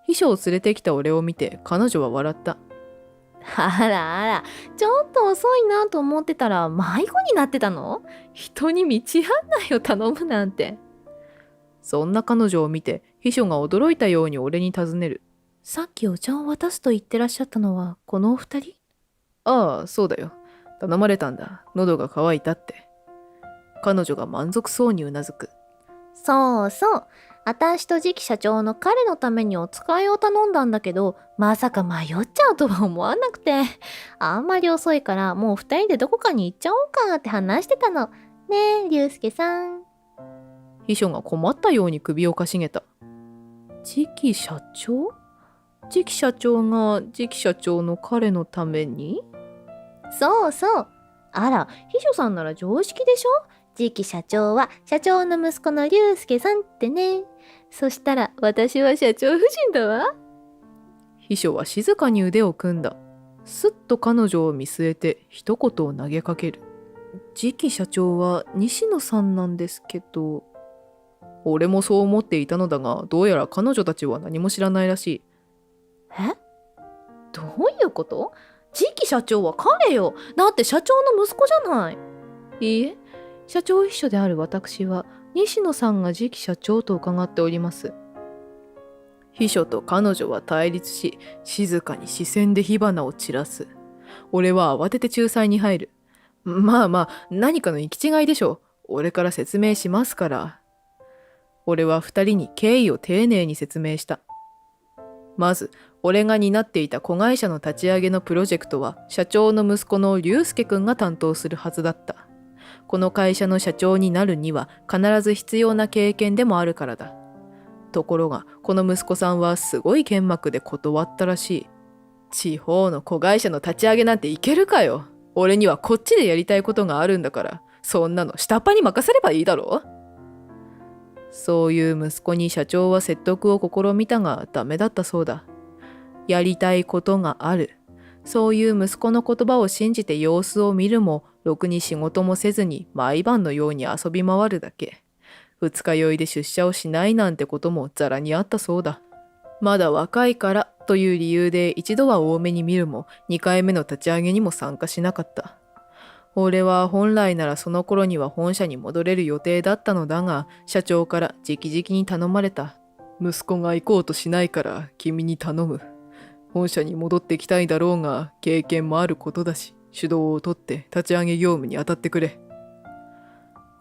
秘書を連れてきた俺を見て彼女は笑った。あらあら、ちょっと遅いなと思ってたら迷子になってたの？人に道案内を頼むなんて。そんな彼女を見て秘書が驚いたように俺に尋ねる。さっきお茶を渡すと言ってらっしゃったのはこのお二人？ああ、そうだよ。頼まれたんだ。喉が渇いたって。彼女が満足そうにうなずく。そうそう。私と次期社長の彼のためにお使いを頼んだんだけど、まさか迷っちゃうとは思わなくて。あんまり遅いからもう二人でどこかに行っちゃおうかって話してたの。ねえ、竜介さん。秘書が困ったように首をかしげた。次期社長？次期社長が次期社長の彼のために？そうそう。あら、秘書さんなら常識でしょ？次期社長は社長の息子の竜介さんってね。そしたら私は社長夫人だわ。秘書は静かに腕を組んだ。すっと彼女を見据えて一言を投げかける。次期社長は西野さんなんですけど。俺もそう思っていたのだが、どうやら彼女たちは何も知らないらしい。え？どういうこと？次期社長は彼よ。だって社長の息子じゃない。いいえ、社長秘書である私は西野さんが次期社長と伺っております。秘書と彼女は対立し、静かに視線で火花を散らす。俺は慌てて仲裁に入る。まあまあ、何かの行き違いでしょう。俺から説明しますから。俺は二人に経緯を丁寧に説明した。まず、俺が担っていた子会社の立ち上げのプロジェクトは、社長の息子の龍介くんが担当するはずだった。この会社の社長になるには必ず必要な経験でもあるからだ。ところが、この息子さんはすごい剣幕で断ったらしい。地方の子会社の立ち上げなんていけるかよ。俺にはこっちでやりたいことがあるんだから、そんなの下っ端に任せればいいだろう。そういう息子に社長は説得を試みたがダメだったそうだ。やりたいことがある。そういう息子の言葉を信じて様子を見るも、ろくに仕事もせずに毎晩のように遊び回るだけ。二日酔いで出社をしないなんてこともざらにあったそうだ。まだ若いからという理由で一度は多めに見るも、2回目の立ち上げにも参加しなかった。俺は本来ならその頃には本社に戻れる予定だったのだが、社長から直々に頼まれた。息子が行こうとしないから君に頼む。本社に戻ってきたいだろうが、経験もあることだし、主導を取って立ち上げ業務に当たってくれ。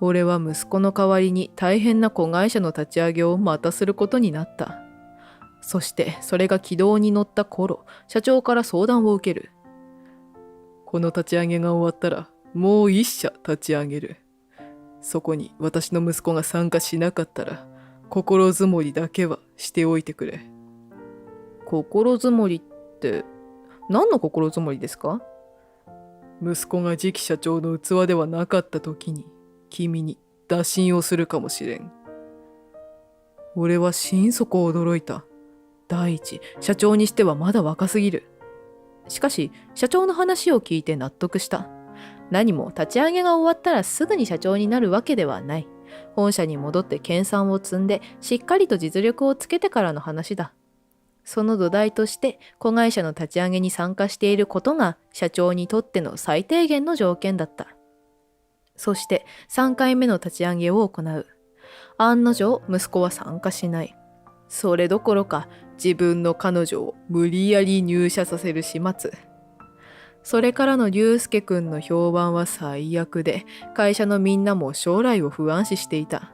俺は息子の代わりに大変な子会社の立ち上げをまたすることになった。そしてそれが軌道に乗った頃、社長から相談を受ける。この立ち上げが終わったら、もう一社立ち上げる。そこに私の息子が参加しなかったら、心づもりだけはしておいてくれ。心づもりって、何の心づもりですか？息子が次期社長の器ではなかった時に、君に打診をするかもしれん。俺は心底驚いた。第一、社長にしてはまだ若すぎる。しかし、社長の話を聞いて納得した。何も立ち上げが終わったらすぐに社長になるわけではない。本社に戻って研鑽を積んで、しっかりと実力をつけてからの話だ。その土台として、子会社の立ち上げに参加していることが、社長にとっての最低限の条件だった。そして、3回目の立ち上げを行う。案の定、息子は参加しない。それどころか、自分の彼女を無理やり入社させる始末。それからの龍介くんの評判は最悪で、会社のみんなも将来を不安視していた。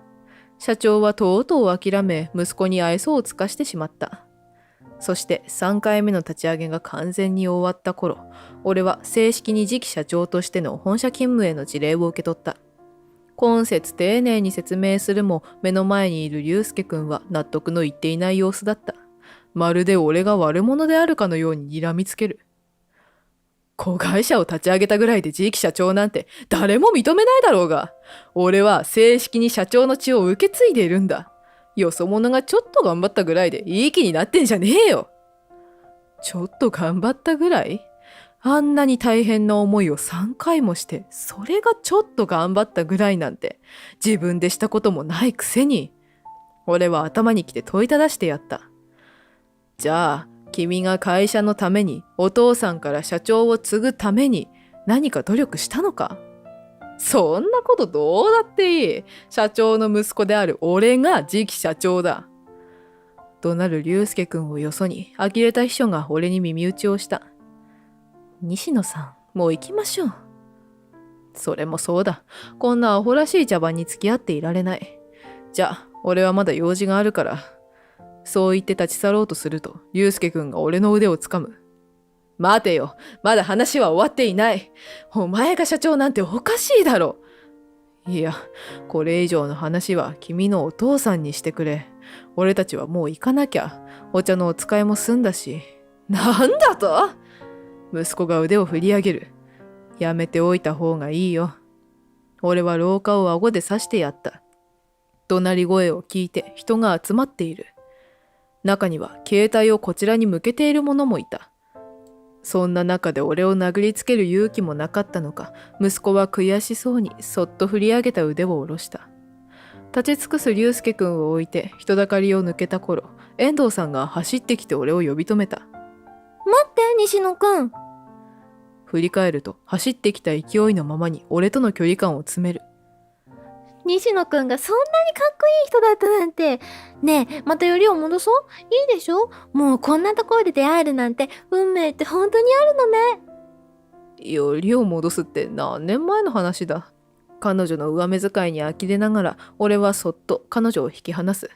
社長はとうとう諦め、息子に愛想を尽かしてしまった。そして3回目の立ち上げが完全に終わった頃、俺は正式に次期社長としての本社勤務への辞令を受け取った。今節丁寧に説明するも、目の前にいる龍介くんは納得のいっていない様子だった。まるで俺が悪者であるかのように睨みつける。子会社を立ち上げたぐらいで次期社長なんて誰も認めないだろうが、俺は正式に社長の血を受け継いでいるんだ。よそ者がちょっと頑張ったぐらいでいい気になってんじゃねえよ。ちょっと頑張ったぐらい？あんなに大変な思いを3回もして、それがちょっと頑張ったぐらいなんて、自分でしたこともないくせに、俺は頭にきて問いただしてやった。じゃあ、君が会社のために、お父さんから社長を継ぐために、何か努力したのか？そんなことどうだっていい。社長の息子である俺が次期社長だ。怒鳴る竜介くんをよそに、呆れた秘書が俺に耳打ちをした。西野さん、もう行きましょう。それもそうだ。こんなアホらしい茶番に付き合っていられない。じゃあ、俺はまだ用事があるから。そう言って立ち去ろうとすると、竜介くんが俺の腕をつかむ。待てよ。まだ話は終わっていない。お前が社長なんておかしいだろ。いや、これ以上の話は君のお父さんにしてくれ。俺たちはもう行かなきゃ。お茶のお使いも済んだし。なんだと？息子が腕を振り上げる。やめておいた方がいいよ。俺は廊下を顎で刺してやった。怒鳴り声を聞いて人が集まっている。中には携帯をこちらに向けている者もいた。そんな中で俺を殴りつける勇気もなかったのか、息子は悔しそうにそっと振り上げた腕を下ろした。立ち尽くす竜介くんを置いて人だかりを抜けた頃、遠藤さんが走ってきて俺を呼び止めた。待って、西野くん。振り返ると走ってきた勢いのままに俺との距離感を詰める。西野くんがそんなにかっこいい人だったなんて。ねえ、またよりを戻そう？いいでしょ？もうこんなところで出会えるなんて、運命って本当にあるのね。よりを戻すって何年前の話だ。彼女の上目遣いに呆れながら、俺はそっと彼女を引き離す。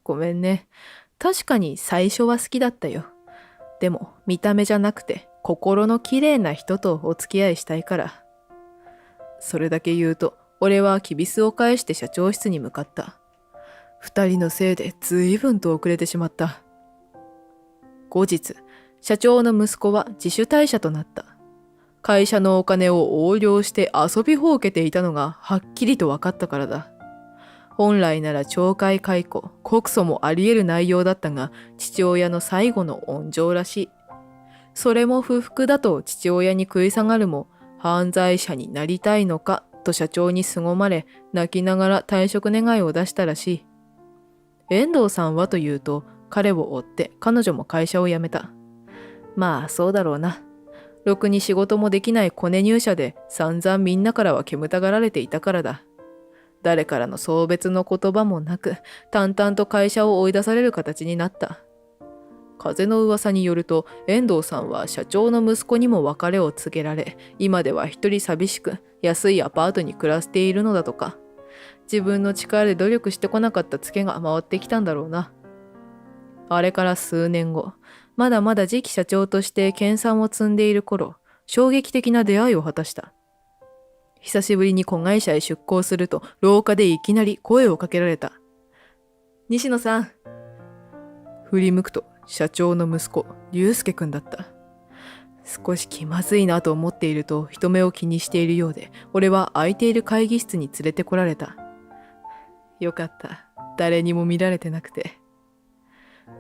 ごめんね。確かに最初は好きだったよ。でも見た目じゃなくて心の綺麗な人とお付き合いしたいから。それだけ言うと俺はきびすを返して社長室に向かった。2人のせいで随分と遅れてしまった。後日、社長の息子は自主退社となった。会社のお金を横領して遊びほうけていたのがはっきりと分かったからだ。本来なら懲戒解雇、告訴もあり得る内容だったが、父親の最後の恩情らしい。それも不服だと父親に食い下がるも、犯罪者になりたいのかと社長に凄まれ、泣きながら退職願を出したらしい。遠藤さんはというと、彼を追って彼女も会社を辞めた。まあそうだろうな。ろくに仕事もできないコネ入社で散々みんなからは煙たがられていたからだ。誰からの送別の言葉もなく、淡々と会社を追い出される形になった。風の噂によると、遠藤さんは社長の息子にも別れを告げられ、今では一人寂しく安いアパートに暮らしているのだとか。自分の力で努力してこなかったツケが回ってきたんだろうな。あれから数年後、まだまだ次期社長として研鑽を積んでいる頃、衝撃的な出会いを果たした。久しぶりに子会社へ出向すると、廊下でいきなり声をかけられた。西野さん。振り向くと、社長の息子、竜介くんだった。少し気まずいなと思っていると、人目を気にしているようで、俺は空いている会議室に連れてこられた。よかった。誰にも見られてなくて。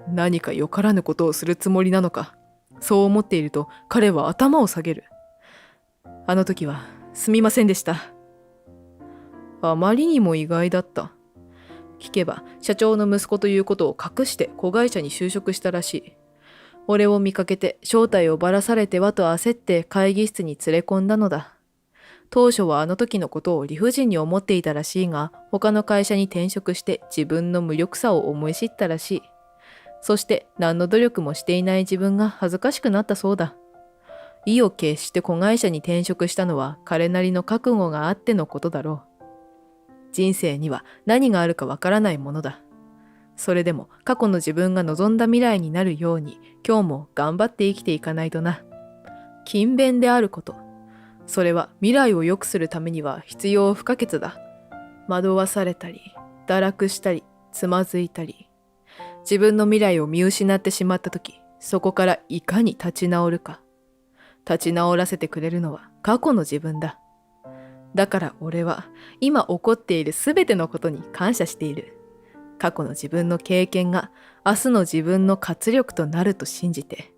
何かよからぬことをするつもりなのか。そう思っていると、彼は頭を下げる。あの時は、すみませんでした。あまりにも意外だった。聞けば、社長の息子ということを隠して子会社に就職したらしい。俺を見かけて正体をばらされてはと焦って会議室に連れ込んだのだ。当初はあの時のことを理不尽に思っていたらしいが、他の会社に転職して自分の無力さを思い知ったらしい。そして何の努力もしていない自分が恥ずかしくなったそうだ。意を決して子会社に転職したのは彼なりの覚悟があってのことだろう。人生には何があるかわからないものだ。それでも過去の自分が望んだ未来になるように今日も頑張って生きていかないとな。勤勉であること。それは未来を良くするためには必要不可欠だ。惑わされたり、堕落したり、つまずいたり。自分の未来を見失ってしまったとき、そこからいかに立ち直るか。立ち直らせてくれるのは過去の自分だ。だから俺は今起こっているすべてのことに感謝している。過去の自分の経験が明日の自分の活力となると信じて。